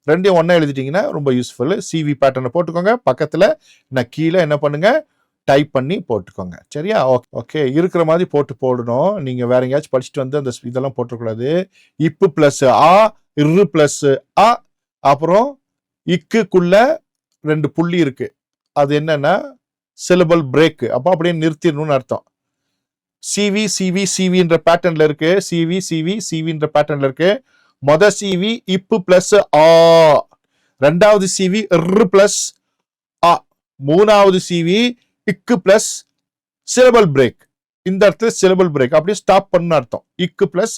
2யும் ஒன்னா எழுதிட்டீங்கன்னா ரொம்ப யூஸ்ஃபுல். சிவி பேட்டர்னை போட்டுக்கோங்க. பக்கத்துல நான் கீழே என்ன பண்ணுங்க, டைப் பண்ணி போட்டுக்கோங்க. சரியா? ஓகே, இருக்கிற மாதிரி போடணும். நீங்க வேற எங்கேயாச்சும் படிச்சுட்டு அந்த இதெல்லாம் போட்டுக்கூடாது. இப்பு பிளஸ் ஆ, இரு பிளஸ் ஆ, அப்புறம் இக்குள்ள 2 புள்ளி இருக்கு. அது என்னன்னா சிலபல் பிரேக். அப்போ அப்படியே நிறுத்திடணும்னு அர்த்தம். சிவின்ற பேட்டர்ன்ல இருக்கு. சிவின்ற பேட்டர்ன்ல இருக்கு. சிவி இப்பு பிளஸ் ஆ, 2வது சிவி இரு பிளஸ் ஆ, 3வது சிவி இக்கு பிளஸ் சிலபல் பிரேக். இந்த இடத்துல சிலபல் பிரேக் அப்படியே ஸ்டாப் பண்ணு அர்த்தம். இக்கு பிளஸ்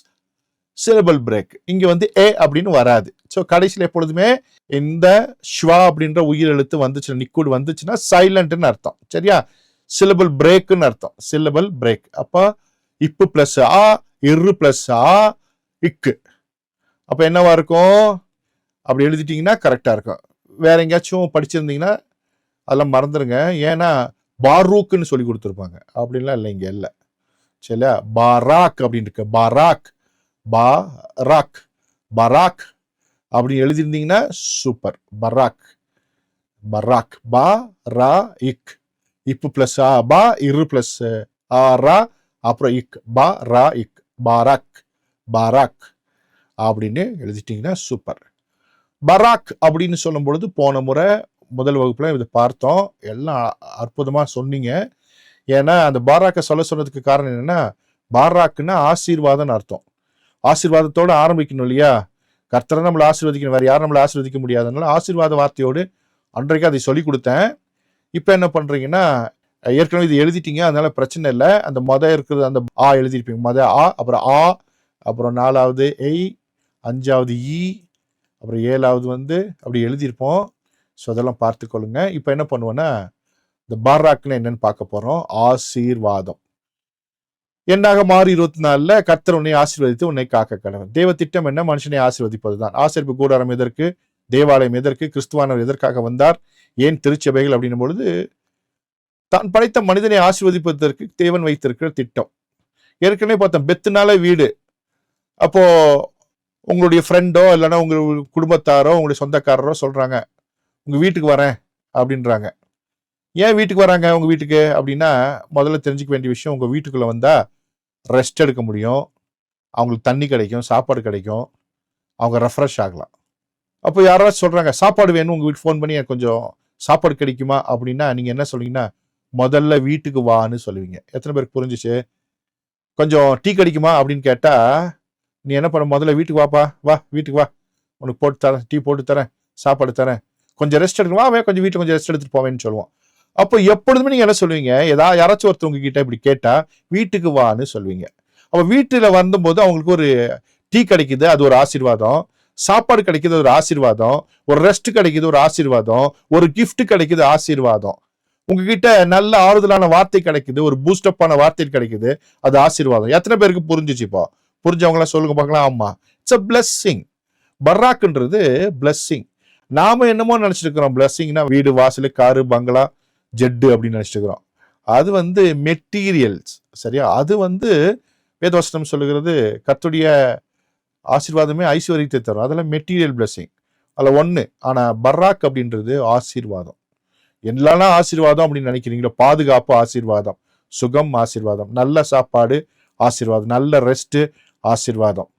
சிலபல் பிரேக். இங்க ஏ அப்படின்னு வராது. ஸோ கடைசியில் எப்பொழுதுமே இந்த ஷ்வா அப்படின்ற உயிர் எழுத்து வந்துச்சுன்னா, நிக்குடு வந்துச்சுன்னா சைலண்ட்னு அர்த்தம். சரியா? சிலபல் பிரேக்குன்னு அர்த்தம். Syllable break. அப்ப இப்பு பிளஸ் ஆ, இரு பிளஸ் ஆ, இக்கு. அப்ப என்னவா இருக்கும்? அப்படி எழுதிட்டீங்கன்னா கரெக்டா இருக்கும். வேற எங்கேயாச்சும் படிச்சிருந்தீங்கன்னா அதெல்லாம் மறந்துடுங்க. ஏன்னா பாரூக்குன்னு சொல்லி கொடுத்துருப்பாங்க. அப்படின்லாம் இல்லை, இங்க இல்லை. சரியா? பாராக் அப்படின்னு இருக்கு. பராக் அப்படின்னு எழுதிருந்தீங்கன்னா சூப்பர். பராக் பா ரா இக். இப்பு பிளஸ் ஆ பா, இரு பிளஸ் ஆ ரா, அப்புறம் இக், பா ரா இக், பாராக் அப்படின்னு எழுதிட்டீங்கன்னா சூப்பர். பராக் அப்படின்னு சொல்லும் பொழுது போன முறை முதல் வகுப்புல இதை பார்த்தோம். எல்லாம் அற்புதமா சொன்னீங்க. ஏன்னா அந்த பாராக்கை சொன்னதுக்கு காரணம் என்னன்னா, பாராக்குன்னா ஆசீர்வாதம்னு அர்த்தம். ஆசீர்வாதத்தோடு ஆரம்பிக்கணும் இல்லையா? கர்த்தரை நம்மளை ஆசீர்வதிக்கணும், வேற யாரும் நம்மளை ஆசீர்வதிக்க முடியாதனால ஆசீர்வாத வார்த்தையோடு அன்றைக்கு அதை சொல்லி கொடுத்தேன். இப்போ என்ன பண்றீங்கன்னா, ஏற்கனவே இது எழுதிட்டீங்க, அதனால பிரச்சனை இல்லை. அந்த இருக்கிறது அந்த ஆ எழுதிருப்பீங்க. ஆ, அப்புறம் ஆ, அப்புறம் 4வது எய், 5வது இ, அப்புறம் 7வது அப்படி எழுதியிருப்போம். ஸோ அதெல்லாம் பார்த்துக்கொள்ளுங்க. இப்போ என்ன பண்ணுவோன்னா, இந்த பாராக்னு என்னன்னு பார்க்க போறோம். ஆசீர்வாதம். என்னாக மாறி 24 கர்த்தர் உன்னை ஆசீர்வதித்து உன்னை காக்க கடவன். தேவ திட்டம் என்ன? மனுஷனை ஆசீர்வதிப்பதுதான். ஆசீர்ப்பு கூடாரம் எதற்கு? தேவாலயம் எதற்கு? கிறிஸ்துவானவர் எதற்காக வந்தார்? ஏன் திருச்சபைகள் அப்படின்னும் பொழுது தான் படைத்த மனிதனை ஆசீர்வதிப்பதற்கு தேவன் வைத்திருக்கிற திட்டம். ஏற்கனவே பார்த்தோம், பெத்துனால வீடு. அப்போ உங்களுடைய ஃப்ரெண்டோ இல்லைன்னா உங்க குடும்பத்தாரோ உங்களுடைய சொந்தக்காரரோ சொல்றாங்க, உங்க வீட்டுக்கு வரேன் அப்படின்றாங்க. ஏன் வீட்டுக்கு வராங்க உங்க வீட்டுக்கு அப்படின்னா, முதல்ல தெரிஞ்சுக்க வேண்டிய விஷயம், உங்க வீட்டுக்குள்ள வந்தா ரெஸ்ட் எடுக்க முடியும், அவங்களுக்கு தண்ணி கிடைக்கும், சாப்பாடு கிடைக்கும், அவங்க ரெஃப்ரெஷ் ஆகலாம். அப்போ யாராவது சொல்றாங்க சாப்பாடு வேணும், உங்க வீட்டு ஃபோன் பண்ணி எனக்கு கொஞ்சம் சாப்பாடு கிடைக்குமா அப்படின்னா நீங்க என்ன சொல்றீங்கன்னா, முதல்ல வீட்டுக்கு வான்னு சொல்லுவீங்க. எத்தனை பேருக்கு புரிஞ்சிச்சு? கொஞ்சம் டீ கிடைக்குமா அப்படின்னு கேட்டா நீ என்ன பண்ண, முதல்ல வீட்டுக்கு வாப்பா, வா வீட்டுக்கு வா, உனக்கு போட்டு தரேன், டீ போட்டு தரேன், சாப்பாடு தரேன், கொஞ்சம் ரெஸ்ட் எடுக்கணுமா, அவன் கொஞ்சம் வீட்டில் கொஞ்சம் ரெஸ்ட் எடுத்துட்டு போவேன்னு சொல்லுவோம். அப்போ எப்பொழுதுமே நீங்க என்ன சொல்லுவீங்க, யாராச்சும் ஒருத்தவங்க கிட்ட இப்படி கேட்டா வீட்டுக்கு வான்னு சொல்லுவீங்க. அப்ப வீட்டுல வந்தபோது அவங்களுக்கு ஒரு டீ கிடைக்குது, அது ஒரு ஆசீர்வாதம். சாப்பாடு கிடைக்குது, ஒரு ஆசீர்வாதம். ஒரு ரெஸ்ட் கிடைக்குது, ஒரு ஆசீர்வாதம். ஒரு கிஃப்ட் கிடைக்குது, ஆசீர்வாதம். உங்ககிட்ட நல்ல ஆறுதலான வார்த்தை கிடைக்குது, ஒரு பூஸ்டப்பான வார்த்தை கிடைக்குது, அது ஆசீர்வாதம். எத்தனை பேருக்கு புரிஞ்சிச்சு? இப்போ புரிஞ்சவங்களா சொல்லுங்க பார்க்கலாம். ஆமா, இட்ஸ் அ பிளெஸ்ஸிங். பர்ராக்குன்றது பிளெஸ்ஸிங். நாம என்னமோ நினைச்சிட்டு இருக்கிறோம், பிளெஸ்ஸிங்னா வீடு, வாசல், காரு, பங்களா, ஜெட்டு அப்படின்னு நினைச்சிட்டு இருக்கிறோம். அது வந்து மெட்டீரியல்ஸ். சரியா? அது வந்து வேதவசனம் சொல்லுகிறது கர்த்தருடைய ஆசீர்வாதமே ஐஸ்வர்யத்தை தரும். அதெல்லாம் மெட்டீரியல் பிளெஸிங். அதில் ஒன்று. ஆனால் பர்ராக் அப்படின்றது ஆசீர்வாதம். எல்லாம் ஆசீர்வாதம் அப்படின்னு நினைக்கிறீங்களோ, பாதுகாப்பு ஆசீர்வாதம், சுகம் ஆசீர்வாதம், நல்ல சாப்பாடு ஆசீர்வாதம், நல்ல ரெஸ்ட் ஆசீர்வாதம்,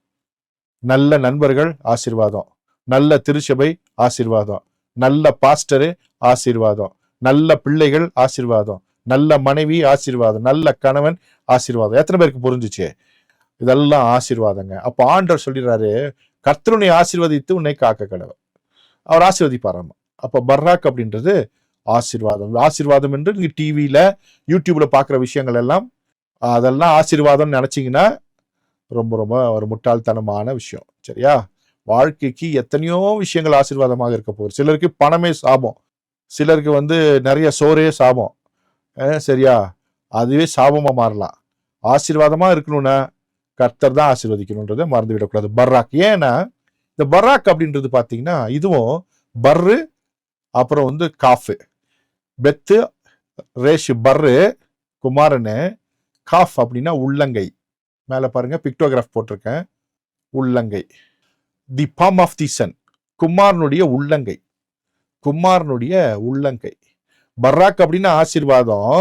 நல்ல நண்பர்கள் ஆசீர்வாதம், நல்ல திருச்சபை ஆசீர்வாதம், நல்ல பாஸ்டரு ஆசீர்வாதம், நல்ல பிள்ளைகள் ஆசீர்வாதம், நல்ல மனைவி ஆசீர்வாதம், நல்ல கணவன் ஆசீர்வாதம். எத்தனை பேருக்கு புரிஞ்சிச்சு? இதெல்லாம் ஆசீர்வாதங்க. அப்போ ஆண்டவர் சொல்லிடுறாரு, கர்த்தருனை ஆசீர்வதித்து உன்னை காக்க கடவர். அவர் ஆசீர்வதிப்பாராம். அப்போ பர்ராக் அப்படின்றது ஆசீர்வாதம். ஆசீர்வாதம் என்று நீங்க டிவியில, யூடியூப்ல பார்க்குற விஷயங்கள் எல்லாம் அதெல்லாம் ஆசீர்வாதம்னு நினைச்சீங்கன்னா ரொம்ப ரொம்ப ஒரு முட்டாள்தனமான விஷயம். சரியா? வாழ்க்கைக்கு எத்தனையோ விஷயங்கள் ஆசீர்வாதமாக இருக்க போகுது. சிலருக்கு பணமே சாபம், சிலருக்கு வந்து நிறைய சோறே சாபம். சரியா? அதுவே சாபமா மாறலாம். ஆசீர்வாதமா இருக்கணும்னா கர்த்தர் தான் ஆசீர்வதிக்கணும்ன்றதை மறந்து விடக்கூடாது. பர்ராக். ஏன்னா இந்த பர்ராக் அப்படின்றது பார்த்தீங்கன்னா, இதுவும் பர்ரு அப்புறம் வந்து காஃபு, பெத்து ரேஷு, பர்ரு குமாரனு, காஃப் அப்படின்னா உள்ளங்கை. மேல பாருங்க, பிக்டோகிராஃப் போட்டிருக்கேன். உள்ளங்கை, தி பாம் ஆஃப் தி சன், குமாரனுடைய உள்ளங்கை, குமாரனுடைய உள்ளங்கை. பர்ராக் அப்படின்னா ஆசீர்வாதம்.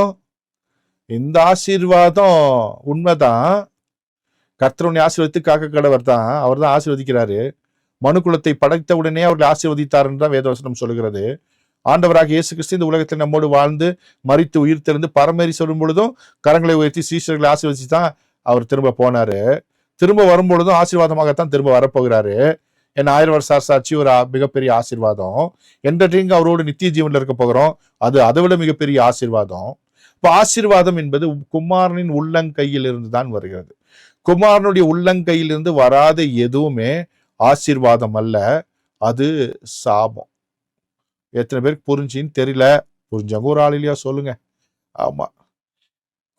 இந்த ஆசீர்வாதம் உண்மைதான். கர்த்தருடைய ஆசீர்வதித்து காக்க கடவர் தான். அவர் தான் ஆசீர்வதிக்கிறாரு. மனு குலத்தை படைத்த உடனே அவர்களை ஆசீர்வதித்தார் என்று வேதவசனம் சொல்கிறது. ஆண்டவராக இயேசு கிறிஸ்து இந்த உலகத்தில் நம்மோடு வாழ்ந்து மரித்து உயிர் தெரிந்து பரமேறி சொல்லும் பொழுதும் கரங்களை உயர்த்தி சீஷர்களை ஆசீர்வதிச்சு தான் அவர் திரும்ப போனாரு. திரும்ப வரும்பொழுதும் ஆசீர்வாதமாகத்தான் திரும்ப வரப்போகிறாரு. ஏன்னா 1000 வருஷ அரசாட்சி ஒரு மிகப்பெரிய ஆசீர்வாதம். என்றைக்கு அவரோடு நித்திய ஜீவன்ல இருக்க போகிறோம், அது அதை விட மிகப்பெரிய ஆசீர்வாதம். இப்போ ஆசீர்வாதம் என்பது குமாரனின் உள்ளங்கையில் இருந்து தான் வருகிறது. குமாரனுடைய உள்ளங்கையிலிருந்து வராத எதுவுமே ஆசீர்வாதம் அல்ல, அது சாபம். எத்தனை பேருக்கு புரிஞ்சின்னு தெரியல. புரிஞ்சவங்க ஒரு ஆள் இல்லையா சொல்லுங்க. ஆமா,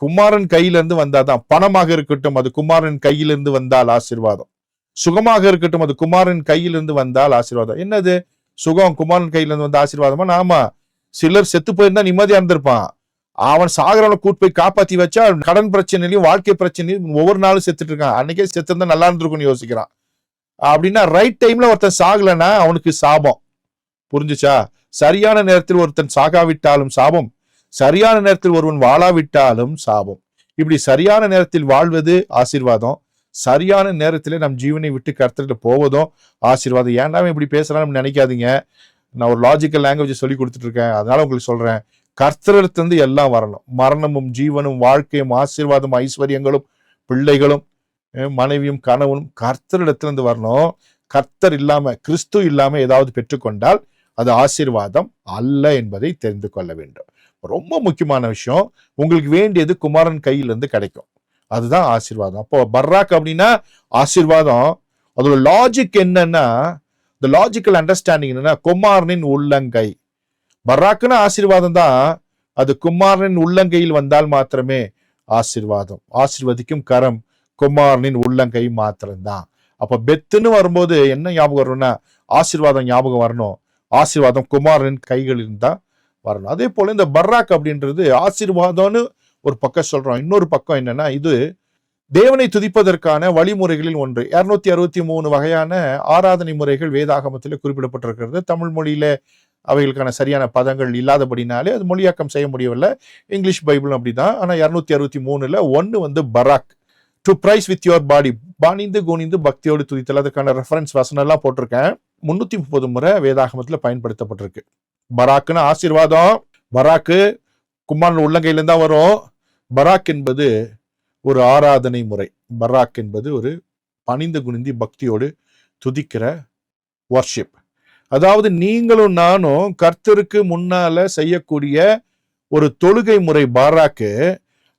குமாரன் கையிலிருந்து வந்தாதான். பணமாக இருக்கட்டும், அது குமாரன் கையிலிருந்து வந்தால் ஆசீர்வாதம். சுகமாக இருக்கட்டும், அது குமாரன் கையிலிருந்து வந்தால் ஆசீர்வாதம். என்னது சுகம்? குமாரன் கையிலிருந்து வந்த ஆசீர்வாதமா? நாம சிலர் செத்து போயிருந்தா நிம்மதியா இருந்திருப்பான். அவன் சாகரவனை கூட்டு போய் காப்பாத்தி வச்சா கடன் பிரச்சனையிலையும் வாழ்க்கை பிரச்சனையும் ஒவ்வொரு நாளும் செத்துட்டு இருக்கான். அன்னைக்கே செத்து இருந்தா நல்லா இருந்திருக்கும்னு யோசிக்கிறான். அப்படின்னா ரைட் டைம்ல ஒருத்தன் சாகலன்னா அவனுக்கு சாபம். புரிஞ்சுச்சா? சரியான நேரத்தில் ஒருத்தன் சாகாவிட்டாலும் சாபம், சரியான நேரத்தில் ஒருவன் வாழாவிட்டாலும் சாபம். இப்படி சரியான நேரத்தில் வாழ்வது ஆசீர்வாதம், சரியான நேரத்திலே நம் ஜீவனை விட்டு கர்த்தர்கிட்ட போவதும் ஆசீர்வாதம். ஏன்டா இப்படி பேசுறான்னு நினைக்காதீங்க. நான் ஒரு லாஜிக்கல் லாங்குவேஜ் சொல்லி கொடுத்துட்டு இருக்கேன், அதனால உங்களுக்கு சொல்றேன். கர்த்தரிடத்திலிருந்து எல்லாம் வரணும். மரணமும் ஜீவனும் வாழ்க்கையும் ஆசீர்வாதம் ஐஸ்வர்யங்களும் பிள்ளைகளும் மனைவியும் கணவனும் கர்த்தரிடத்திலிருந்து வரணும். கர்த்தர் இல்லாம, கிறிஸ்து இல்லாம ஏதாவது பெற்றுக்கொண்டால் அது ஆசீர்வாதம் அல்ல என்பதை தெரிந்து கொள்ள வேண்டும். ரொம்ப முக்கியமான விஷயம், உங்களுக்கு வேண்டியது குமாரன் கையிலிருந்து கிடைக்கும், அதுதான் ஆசீர்வாதம். அப்போ பர்ராக் அப்படின்னா ஆசீர்வாதம். அதோட லாஜிக் என்னன்னா, இந்த லாஜிக்கல் அண்டர்ஸ்டாண்டிங் என்னன்னா, குமாரனின் உள்ளங்கை. பர்ராக்குன்னு ஆசீர்வாதம் தான், அது குமாரனின் உள்ளங்கையில் வந்தால் மாத்திரமே ஆசீர்வாதம். ஆசீர்வதிக்கும் கரம் குமாரனின் உள்ளங்கை மாத்திரம்தான். அப்ப பெத்துன்னு வரும்போது என்ன ஞாபகம் வரணும்னா, ஆசீர்வாதம் ஞாபகம் வரணும். ஆசீர்வாதம் குமாரனின் கைகளில் தான் வரணும். அதே போல இந்த பர்ராக் அப்படின்றது ஆசீர்வாதம்னு ஒரு பக்கம் சொல்றோம். இன்னொரு பக்கம் என்னன்னா, இது தேவனை துதிப்பதற்கான வழிமுறைகளில் ஒன்று. 263 வகையான ஆராதனை முறைகள் வேதாகமத்தில் குறிப்பிடப்பட்டிருக்கிறது. தமிழ் மொழியில அவைகளுக்கான சரியான பதங்கள் இல்லாதபடினாலே அது மொழியாக்கம் செய்ய முடியவில்லை. இங்கிலீஷ் பைபிள் அப்படிதான். ஆனா 263ல ஒன்னு வந்து பராக், to praise with your body, பணிந்து குனிந்து பக்தியோடு துதித்தல். அதுக்கான ரெஃபரன்ஸ் வசனம் எல்லாம் போட்டிருக்கேன். 330 முறை வேதாகமத்துல பயன்படுத்தப்பட்டிருக்கு. பராக்குன்னு ஆசீர்வாதம். பராக்கு குமாரன் உள்ளங்கையில தான் வரும். பராக் என்பது ஒரு ஆராதனை முறை. பராக் என்பது ஒரு பணிந்து குனிந்து பக்தியோடு துதிக்கிற வர்ஷிப். அதாவது நீங்களும் நானும் கர்த்தருக்கு முன்னால செய்யக்கூடிய ஒரு தொழுகை முறை பராக்கு.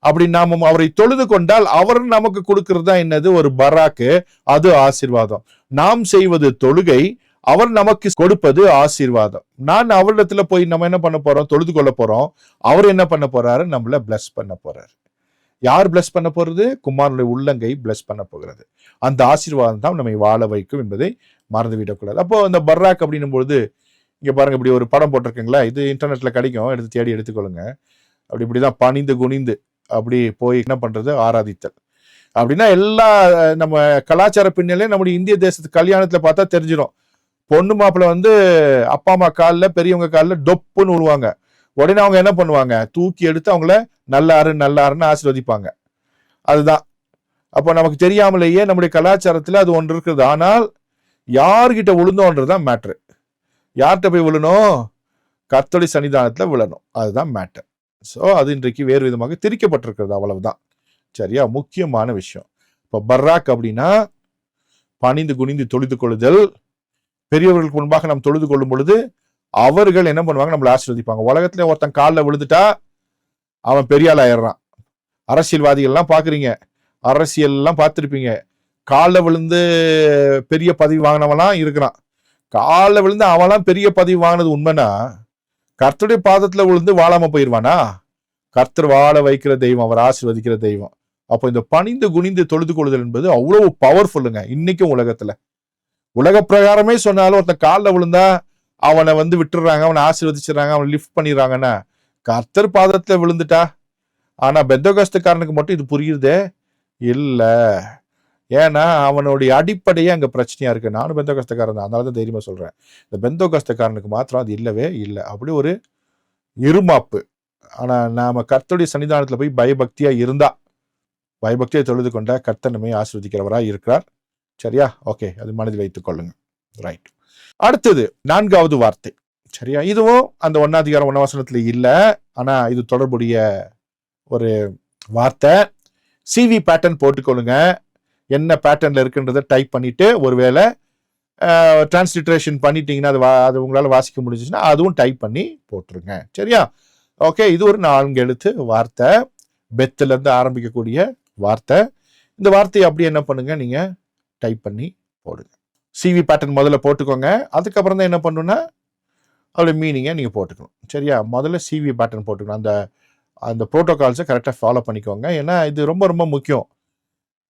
அப்படி நாம அவரை தொழுது கொண்டால் அவர் நமக்கு கொடுக்கிறது தான் என்னது? ஒரு பராக்கு. அது ஆசீர்வாதம். நாம் செய்வது தொழுகை, அவர் நமக்கு கொடுப்பது ஆசீர்வாதம். நான் அவரிடத்துல போய் நம்ம என்ன பண்ண போறோம்? தொழுது கொள்ள போறோம். அவர் என்ன பண்ண போறாரு? நம்மள பிளஸ் பண்ண போறாரு. யார் பிளஸ் பண்ண போறது? குமாரனுடைய உள்ளங்கை பிளஸ் பண்ண போகிறது. அந்த ஆசீர்வாதம் தான் நம்மை வாழ வைக்கும் என்பதை மறந்துவிடக்கூடாது. அப்போ அந்த பர்ராக் அப்படின்னும் பொழுது இங்க பாருங்க, இப்படி ஒரு படம் போட்டிருக்கீங்களா? இது இன்டர்நெட்ல கிடைக்கும், எடுத்து தேடி எடுத்துக்கொள்ளுங்க. அப்படி இப்படிதான் பணிந்து குனிந்து அப்படி போய் என்ன பண்றது? ஆராதித்தல். அப்படின்னா எல்லா நம்ம கலாச்சார பின்னலே நம்முடைய இந்திய தேசத்து கல்யாணத்துல பார்த்தா தெரிஞ்சிடும். பொண்ணு மாப்பிள்ள வந்து அப்பா அம்மா காலில், பெரியவங்க காலில் டொப்புன்னு விழுவாங்க. உடனே அவங்க என்ன பண்ணுவாங்க? தூக்கி எடுத்து அவங்கள நல்லாருன்னு ஆசீர்வதிப்பாங்க. அதுதான். அப்போ நமக்கு தெரியாமலேயே நம்முடைய கலாச்சாரத்துல அது ஒன்று இருக்குது. ஆனால் யார்கிட்ட விழுந்தோன்றதுதான் மேட்ரு. யார்கிட்ட போய் விழணும்? கர்த்தருடைய சன்னிதானத்துல விழணும். அதுதான் மேட்டர். ஸோ அது இன்றைக்கு வேறு விதமாக திரிக்கப்பட்டிருக்கிறது, அவ்வளவுதான். சரியா? முக்கியமான விஷயம். இப்போ பர்ராக் அப்படின்னா பணிந்து குனிந்து தொழுது கொள்ளுதல். பெரியவர்களுக்கு முன்பாக நாம் தொழுது கொள்ளும் பொழுது அவர்கள் என்ன பண்ணுவாங்க? நம்மளை ஆசீர்வதிப்பாங்க. உலகத்துல ஒருத்தன் காலில் விழுந்துட்டா அவன் பெரிய ஆள் ஆயிடுறான். அரசியல்வாதிகள்லாம் பாக்குறீங்க, அரசியல் எல்லாம் பார்த்துருப்பீங்க. காலில் விழுந்து பெரிய பதவி வாங்கினவெல்லாம் இருக்கிறான். காலில் விழுந்து அவெல்லாம் பெரிய பதவி வாங்கினது உண்மைனா, கர்த்தருடைய பாதத்துல விழுந்து வாழாம போயிடுவானா? கர்த்தர் வாழ வைக்கிற தெய்வம், அவர் ஆசீர்வதிக்கிற தெய்வம். அப்போ இந்த பணிந்து குனிந்து தொழுது கொள்ளுதல் என்பது அவ்வளவு பவர்ஃபுல்லுங்க. இன்னைக்கும் உலகத்துல உலக பிரகாரமே சொன்னாலும் ஒருத்தன் காலில் விழுந்தா அவனை வந்து விட்டுறாங்க, அவனை ஆசீர்வதிச்சிடறாங்க, அவனை லிஃப்ட் பண்ணிடுறாங்கன்னா, கர்த்தர் பாதத்துல விழுந்துட்டா. ஆனா பெந்தோகஸ்துக்காரனுக்கு மட்டும் இது புரியுதே இல்ல. ஏன்னா அவனுடைய அடிப்படையே அங்க பிரச்சனையா இருக்கு. நானும் பெந்தோகஸ்துக்காரன் தான், அதனாலதான் தைரியமா சொல்றேன். இந்த பெந்தோகஸ்துக்காரனுக்கு மாத்திரம் அது இல்லவே இல்லை. அப்படி ஒரு இருமாப்பு. ஆனா நாம கர்த்தருடைய சன்னிதானத்துல போய் பயபக்தியா இருந்தா, பயபக்தியை தொழுது கொண்ட கர்த்தர் நம்மை ஆசீர்வதிக்கிறவராய் இருக்கிறார். சரியா? ஓகே, அது மனதில் வைத்துக் கொள்ளுங்க. ரைட். அடுத்தது 4வது வார்த்தை. சரியா? இதுவும் அந்த 1 அதிகாரம் 1 வசனத்துல இல்ல. ஆனா இது தொடர்புடைய ஒரு வார்த்தை. சிவி பேட்டர்ன் போட்டுக்கொள்ளுங்க. என்ன பேட்டர்ன்ல இருக்குன்றதை டைப் பண்ணிட்டு, ஒருவேளை டிரான்ஸ்லிட்ரேஷன் பண்ணிட்டீங்கன்னா அது உங்களால வாசிக்க முடிஞ்சுச்சுன்னா அதுவும் டைப் பண்ணி போட்டுருங்க. சரியா? ஓகே, இது ஒரு 4 எழுத்து வார்த்தை. பெத்துல இருந்து ஆரம்பிக்கக்கூடிய வார்த்தை. இந்த வார்த்தையை அப்படியே என்ன பண்ணுங்க? நீங்க டைப் பண்ணி போடுங்க. சிவி பேட்டர்ன் முதல்ல போட்டுக்கோங்க. அதுக்கப்புறம் தான் என்ன பண்ணணும்னா அதோட மீனிங்கை நீங்க போட்டுக்கணும். சரியா? முதல்ல சிவி பேட்டர்ன் போட்டுக்கணும். அந்த ப்ரோட்டோகால்ஸை கரெக்டாக ஃபாலோ பண்ணிக்கோங்க. ஏன்னா இது ரொம்ப ரொம்ப முக்கியம்.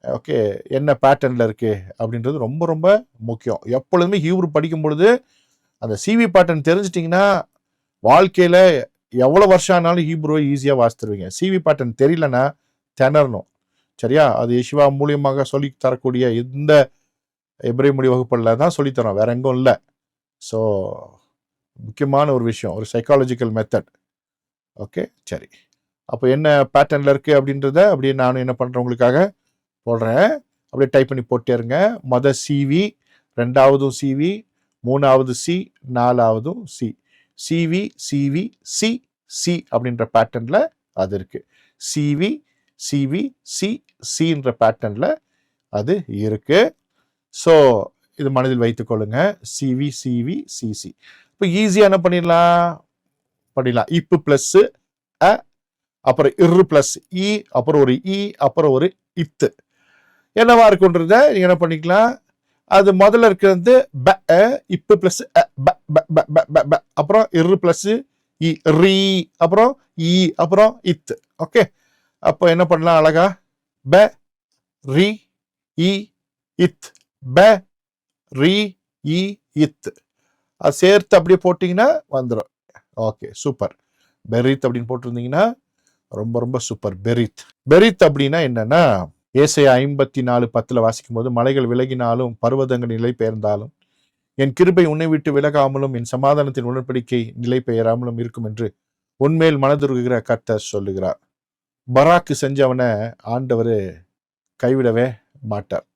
ஓகே, என்ன பேட்டர்ன்ல இருக்கு அப்படின்றது ரொம்ப ரொம்ப முக்கியம். எப்பொழுதுமே ஹீப்ரு படிக்கும் பொழுது அந்த சிவி பேட்டர்ன் தெரிஞ்சிட்டிங்கன்னா வாழ்க்கையில எவ்வளவு வருஷம் ஆனாலும் ஹீப்ருவை ஈஸியா வாசித்துருவீங்க. சிவி பேட்டர்ன் தெரியலன்னா திணறணும். சரியா? அது யெஷுவா மூலியமாக சொல்லி தரக்கூடிய இந்த எபிரேய மொழி வகுப்புல தான் சொல்லித்தரோம், வேற எங்கும் இல்லை. ஸோ முக்கியமான ஒரு விஷயம், ஒரு சைக்காலஜிக்கல் மெத்தட். ஓகே, சரி. அப்போ என்ன பேட்டர்ன்ல இருக்கு அப்படின்றத அப்படியே நானும் என்ன பண்றேன் உங்களுக்காக போடுறேன். அப்படியே டைப் பண்ணி போட்டே இருங்க. சிவி, 2வது சிவி, 3வது சி, 4வதும் C. CV CV C C அப்படின்ற பேட்டர்ன்ல அது இருக்கு. சிவி சிவி சி சின்ற பேட்டர்ன்ல அது இருக்கு. ஸோ இது மனதில் வைத்துக் கொள்ளுங்க. CV CV CC. இப்போ ஈஸியா என்ன பண்ணிடலாம்? இப்பு பிளஸ் அ, அப்புறம் இரு பிளஸ் இ, அப்புறம் ஒரு இ, அப்புறம் ஒரு இத்து. என்னவா இருக்குன்றத நீங்க என்ன பண்ணிக்கலாம்? அது முதல்ல இருக்கிறது ப, இப்பு பிளஸ் அப்புறம் இரு பிளஸ் இ, ரீ, அப்புறம் இ, அப்புறம் இத்து. ஓகே, அப்போ என்ன பண்ணலாம்? அழகா ப ரி இ இத், ப ரி இ இத். அது சேர்த்து அப்படியே போட்டீங்கன்னா வந்துடும். Okay, super. பெரித் அப்படின்னு போட்டிருந்தீங்கன்னா ரொம்ப ரொம்ப சூப்பர். பெரித் அப்படின்னா என்னன்னா, ஏசாயா 54:10 வாசிக்கும் போது, மலைகள் விலகினாலும் பர்வதங்கள் நிலை பெயர்ந்தாலும் என் கிருபை உன்னை விட்டு விலகாமலும் என் சமாதானத்தின் உடன்படிக்கை நிலை பெயராமலும் இருக்கும் என்று உன்மேல் மனதுருகிற கர்த்தர் சொல்லுகிறார். பராக்கு செஞ்சவனை ஆண்டவர் கைவிடவே மாட்டார்.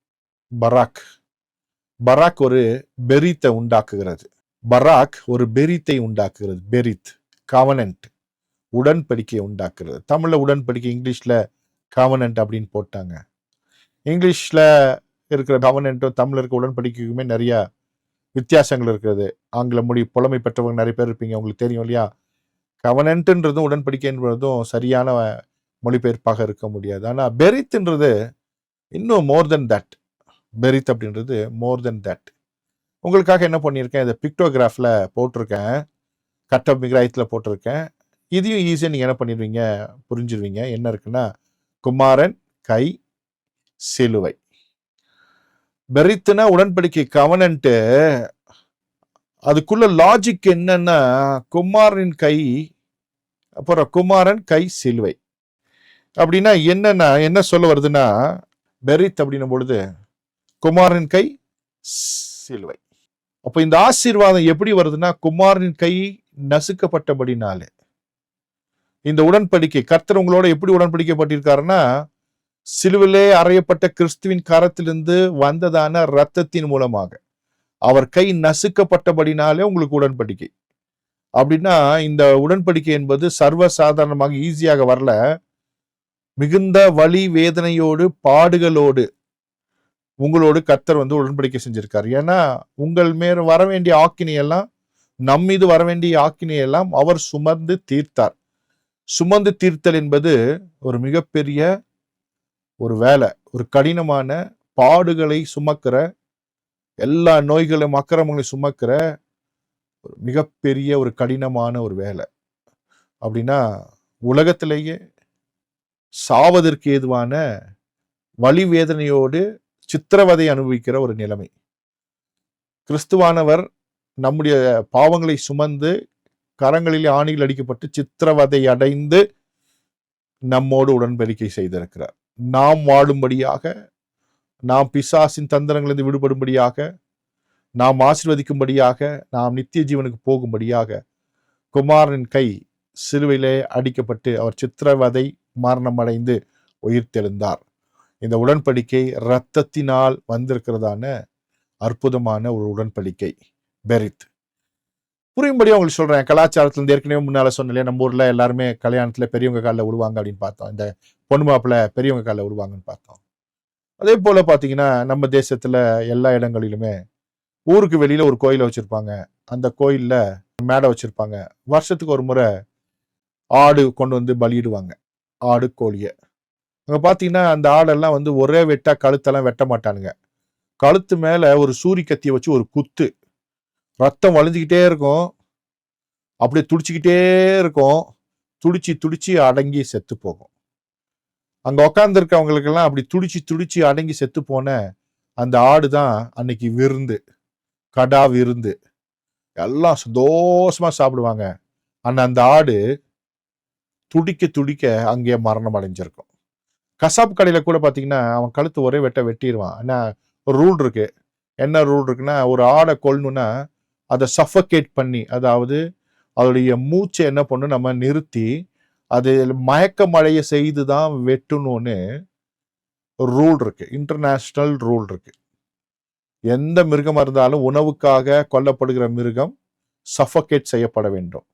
பராக் ஒரு பெரித்தை உண்டாக்குகிறது. பராக் ஒரு பெரித்தை உண்டாக்குகிறது. பெரித், கவனன்ட், உடன்படிக்கை உண்டாக்குறது. தமிழ்ல உடன்படிக்கை, இங்கிலீஷ்ல கவனன்ட் அப்படின்னு போட்டாங்க. இங்கிலீஷ்ல இருக்கிற கவனன்ட்டும் தமிழ்ல இருக்க உடன்படிக்கைக்குமே நிறைய வித்தியாசங்கள் இருக்கிறது. ஆங்கில மொழி புலமை பெற்றவங்க நிறைய பேர் இருப்பீங்க, உங்களுக்கு தெரியும் இல்லையா? கவனன்ட்ன்றதும் உடன்படிக்கை என்பதும் சரியான மொழிபெயர்ப்பாக இருக்க முடியாது. ஆனால் பெரித்ன்றது இன்னும் மோர் தென் தட். பெரித் அப்படின்றது மோர் தென் தட். உங்களுக்காக என்ன பண்ணியிருக்கேன், இதை பிக்டோகிராஃபில் போட்டிருக்கேன், கட்ட மிக்ராயத்தில் போட்டிருக்கேன். இதையும் ஈஸியாக நீங்கள் என்ன பண்ணிடுவீங்க, புரிஞ்சிருவீங்க. என்ன இருக்குன்னா, குமாரன், கை, சிலுவை. பெரித்துனா உடன்படிக்கை, கவனன்ட்டு. அதுக்குள்ள லாஜிக் என்னன்னா, குமாரனின் கை, அப்புறம் குமாரன், கை, சிலுவை. அப்படின்னா என்னன்னா, என்ன சொல்ல வருதுன்னா, பெரித் அப்படின்னும் பொழுது குமாரனின் கை, சிலுவை. அப்போ இந்த ஆசீர்வாதம் எப்படி வருதுன்னா, குமாரனின் கை நசுக்கப்பட்டபடினாலே. இந்த உடன்படிக்கை கர்த்தர் உங்களோட எப்படி உடன்படிக்கப்பட்டிருக்காருன்னா, சிலுவிலே அறையப்பட்ட கிறிஸ்துவின் கரத்திலிருந்து வந்ததான இரத்தத்தின் மூலமாக. அவர் கை நசுக்கப்பட்டபடினாலே உங்களுக்கு உடன்படிக்கை. அப்படின்னா இந்த உடன்படிக்கை என்பது சர்வசாதாரணமாக ஈஸியாக வரல. மிகுந்த வலி வேதனையோடு பாடுகளோடு உங்களோடு கர்த்தர் உடன்படிக்கை செஞ்சிருக்காரு. ஏன்னா உங்கள் மேல் வர வேண்டிய ஆக்கினையெல்லாம், நம் மீது வர வேண்டிய ஆக்கினையெல்லாம் அவர் சுமந்து தீர்த்தார். சுமந்து தீர்த்தல் என்பது ஒரு மிகப்பெரிய ஒரு வேலை, ஒரு கடினமான பாடுகளை சுமக்கிற, எல்லா நோய்களும் அக்கிரமங்களையும் சுமக்கிற ஒரு மிகப்பெரிய ஒரு கடினமான ஒரு வேலை. அப்படின்னா உலகத்திலேயே சாவதற்கு ஏதுவான வலி வேதனையோடு சித்திரவதை அனுபவிக்கிற ஒரு நிலைமை. கிறிஸ்துவானவர் நம்முடைய பாவங்களை சுமந்து கரங்களில் ஆணிகள் அடிக்கப்பட்டு சித்திரவதை அடைந்து நம்மோடு உடன்படிக்கை செய்திருக்கிறார். நாம் வாழும்படியாக, நாம் பிசாசின் தந்திரங்களிலிருந்து விடுபடும்படியாக, நாம் ஆசீர்வதிக்கும்படியாக, நாம் நித்திய ஜீவனுக்கு போகும்படியாக குமாரனின் கை சிலுவையிலே அடிக்கப்பட்டு அவர் சித்திரவதை மரணம் அடைந்து உயிர்த்தெழுந்தார். இந்த உடன்படிக்கை இரத்தத்தினால் வந்திருக்கிறதான அற்புதமான ஒரு உடன்படிக்கை பெரித். புரியும்படி உங்களுக்கு சொல்றேன். கலாச்சாரத்துல ஏற்கனவே முன்னால சொன்னேன், நம்ம ஊர்ல எல்லாருமே கல்யாணத்துல பெரியவங்க காலில் விடுவாங்க அப்படின்னு பார்த்தோம். இந்த பொண்ணு மாப்பிள்ள பெரியவங்க காலில் விடுவாங்கன்னு பார்த்தோம். அதே போல பாத்தீங்கன்னா நம்ம தேசத்துல எல்லா இடங்களிலுமே ஊருக்கு வெளியில ஒரு கோயிலை வச்சிருப்பாங்க. அந்த கோயில்ல மேடை வச்சிருப்பாங்க. வருஷத்துக்கு ஒரு முறை ஆடு கொண்டு பலியிடுவாங்க, ஆடு கோழிய. அங்க பாத்தீங்கன்னா அந்த ஆடெல்லாம் ஒரே வெட்டா கழுத்தெல்லாம் வெட்ட மாட்டானுங்க. கழுத்து மேல ஒரு சூரி கத்தியை வச்சு ஒரு குத்து, ரத்தம் வழிஞ்சுக்கிட்டே இருக்கும், அப்படியே துடிச்சுக்கிட்டே இருக்கும். துடிச்சு துடிச்சு அடங்கி செத்து போகும். அங்க உட்கார்ந்து இருக்கவங்களுக்கெல்லாம் அப்படி துடிச்சு துடிச்சு அடங்கி செத்து போன அந்த ஆடு தான் அன்னைக்கு விருந்து, கடா விருந்து. எல்லாம் சந்தோஷமா சாப்பிடுவாங்க. ஆனா அந்த ஆடு துடிக்க துடிக்க அங்கேயே மரணம் அடைஞ்சிருக்கும். கசாப்பு கடையில கூட பாத்தீங்கன்னா அவன் கழுத்து ஒரே வெட்ட வெட்டிடுவான். ஏன்னா ஒரு ரூல் இருக்கு. என்ன ரூல் இருக்குன்னா, ஒரு ஆடை கொல்லணும்னா அதை சஃபகேட் பண்ணி, அதாவது அதோடைய மூச்சை என்ன பண்ணணும், நம்ம நிறுத்தி அது மயக்கமடைய செய்து தான் வெட்டணும்னு ஒரு ரூல் இருக்கு, இன்டர்நேஷனல் ரூல் இருக்கு. எந்த மிருகமா இருந்தாலும் உணவுக்காக கொல்லப்படுகிற மிருகம் சஃபகேட் செய்யப்பட வேண்டும்.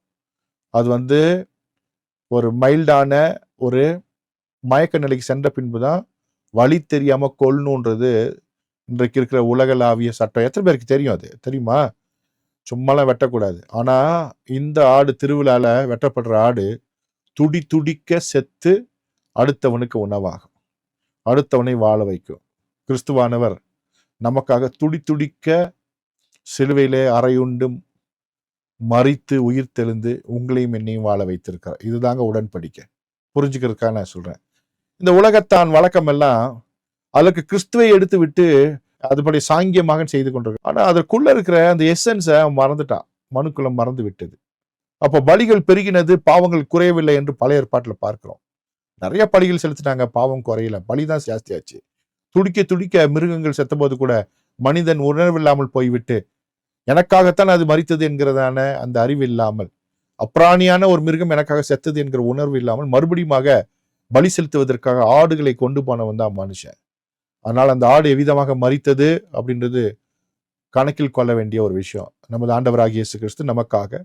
அது ஒரு மைல்டான ஒரு மயக்க நிலைக்கு சென்ற பின்புதான் வழி தெரியாம கொல்லணுன்றது இன்றைக்கு இருக்கிற உலகளாவிய சட்டம். எத்தனை பேருக்கு தெரியும்? அது தெரியுமா? சும்மாலாம் வெட்டக்கூடாது. ஆனா இந்த ஆடு, திருவிழால வெட்டப்படுற ஆடு துடி துடிக்க செத்து அடுத்தவனுக்கு உணவாகும், அடுத்தவனை வாழ வைக்கும். கிறிஸ்துவானவர் நமக்காக துடி துடிக்க சிலுவையிலே அறையுண்டு மரித்து உயிர் தெழுந்து உங்களையும் என்னையும் வாழ வைத்திருக்கிறார். இதுதாங்க உடன்படிக்கை. புரிஞ்சுக்கிறதுக்காக நான் சொல்றேன். இந்த உலகத்தான் வழக்கம் எல்லாம் அதற்கு கிறிஸ்துவை எடுத்து விட்டு அதுபடி சாங்கிய மகன் செய்து கொண்டிருக்கு. ஆனா அதற்குள்ள இருக்கிற அந்த எசன்ஸை மறந்துட்டான், மனுக்குலம் மறந்து விட்டது. அப்போ பலிகள் பெருகினது, பாவங்கள் குறையவில்லை என்று பழைய ஏற்பாட்டுல பார்க்கிறோம். நிறைய பலிகள் செலுத்தினாங்க, பாவம் குறையல, பலிதான் ஜாஸ்தியாச்சு. துடிக்க துடிக்க மிருகங்கள் செத்தபோது கூட மனிதன் உணர்வில்லாமல் போய்விட்டு எனக்காகத்தான் அது மரித்தது என்கிறதான அந்த அறிவு இல்லாமல், அப்பிராணியான ஒரு மிருகம் எனக்காக செத்தது என்கிற உணர்வு இல்லாமல் மறுபடியும் பலி செலுத்துவதற்காக ஆடுகளை கொண்டு போனவன் தான் மனுஷன். அதனால் அந்த ஆடு எவ்விதமாக மரித்தது அப்படின்றது கணக்கில் கொள்ள வேண்டிய ஒரு விஷயம். நமது ஆண்டவராகிய இயேசு கிறிஸ்து நமக்காக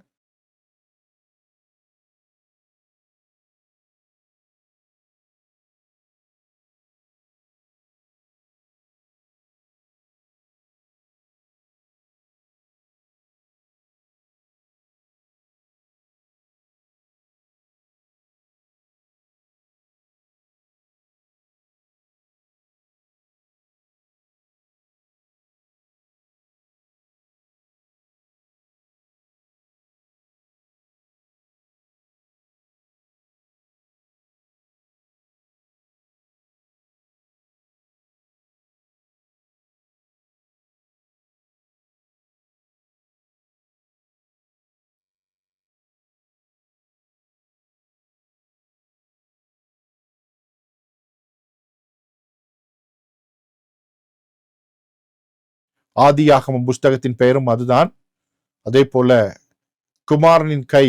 ஆதியாகமம் புஸ்தகத்தின் பெயரும் அதுதான். அதே போல குமாரனின் கை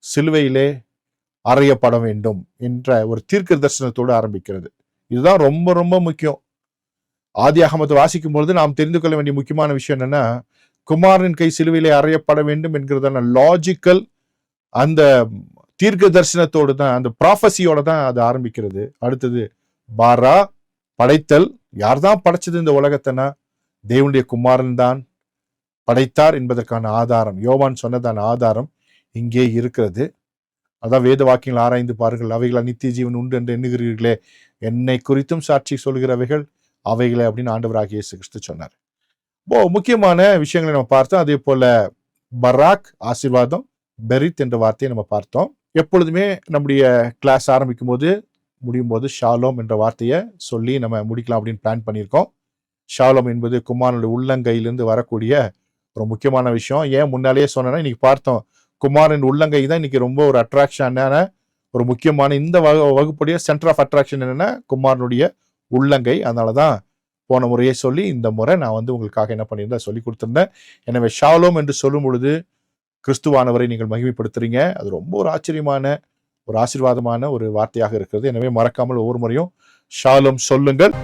சிலுவையிலே அறையப்பட வேண்டும் என்ற ஒரு தீர்க்க தரிசனத்தோடு ஆரம்பிக்கிறது. இதுதான் ரொம்ப ரொம்ப முக்கியம். ஆதியாகமத்தை வாசிக்கும் பொழுது நாம் தெரிந்து கொள்ள வேண்டிய முக்கியமான விஷயம் என்னன்னா, குமாரனின் கை சிலுவையிலே அறையப்பட வேண்டும் என்கிறதான லாஜிக்கல் அந்த தீர்க்க தரிசனத்தோடு தான், அந்த ப்ராஃபஸியோட தான் அது ஆரம்பிக்கிறது. அடுத்தது பாரா, படைத்தல். யார் தான் படைச்சது இந்த உலகத்தைனா தேவனுடைய குமாரன் தான் படைத்தார் என்பதற்கான ஆதாரம், யோவான் சொன்னதான ஆதாரம் இங்கே இருக்கிறது. அதான் வேத வாக்கியங்கள் ஆராய்ந்து பாருங்கள், அவைகள் நித்திய ஜீவன் உண்டு என்று எண்ணுகிறீர்களே, என்னை குறித்தும் சாட்சி சொல்கிறவைகள் அவைகளை அப்படின்னு ஆண்டவராகிய இயேசு கிறிஸ்து சொன்னார். முக்கியமான விஷயங்களை நம்ம பார்த்தோம். அதே போல பராக் ஆசீர்வாதம், பெரித் என்ற வார்த்தையை நம்ம பார்த்தோம். எப்பொழுதுமே நம்முடைய கிளாஸ் ஆரம்பிக்கும் போது முடியும் போது ஷாலோம் என்ற வார்த்தையை சொல்லி நம்ம முடிக்கலாம் அப்படின்னு பிளான் பண்ணியிருக்கோம். ஷாலோம் என்பது குமாரனுடைய உள்ளங்கையிலிருந்து வரக்கூடிய ஒரு முக்கியமான விஷயம். ஏன் முன்னாலேயே சொன்னேன்னா, இன்னைக்கு பார்த்தோம், குமாரன் உள்ளங்கை தான் இன்னைக்கு ரொம்ப ஒரு அட்ராக்ஷனான ஒரு முக்கியமான இந்த வகுப்புடைய சென்டர் ஆஃப் அட்ராக்ஷன் என்னன்னா குமாரனுடைய உள்ளங்கை. அதனாலதான் போன முறையே சொல்லி இந்த முறை நான் உங்களுக்காக என்ன பண்ணியிருந்தேன் சொல்லி கொடுத்திருந்தேன். எனவே ஷாலோம் என்று சொல்லும் பொழுது கிறிஸ்துவானவரை நீங்கள் மகிமைப்படுத்துறீங்க. அது ரொம்ப ஒரு ஆச்சரியமான ஒரு ஆசீர்வாதமான ஒரு வார்த்தையாக இருக்கிறது. எனவே மறக்காமல் ஒவ்வொரு முறையும் ஷாலோம் சொல்லுங்கள்.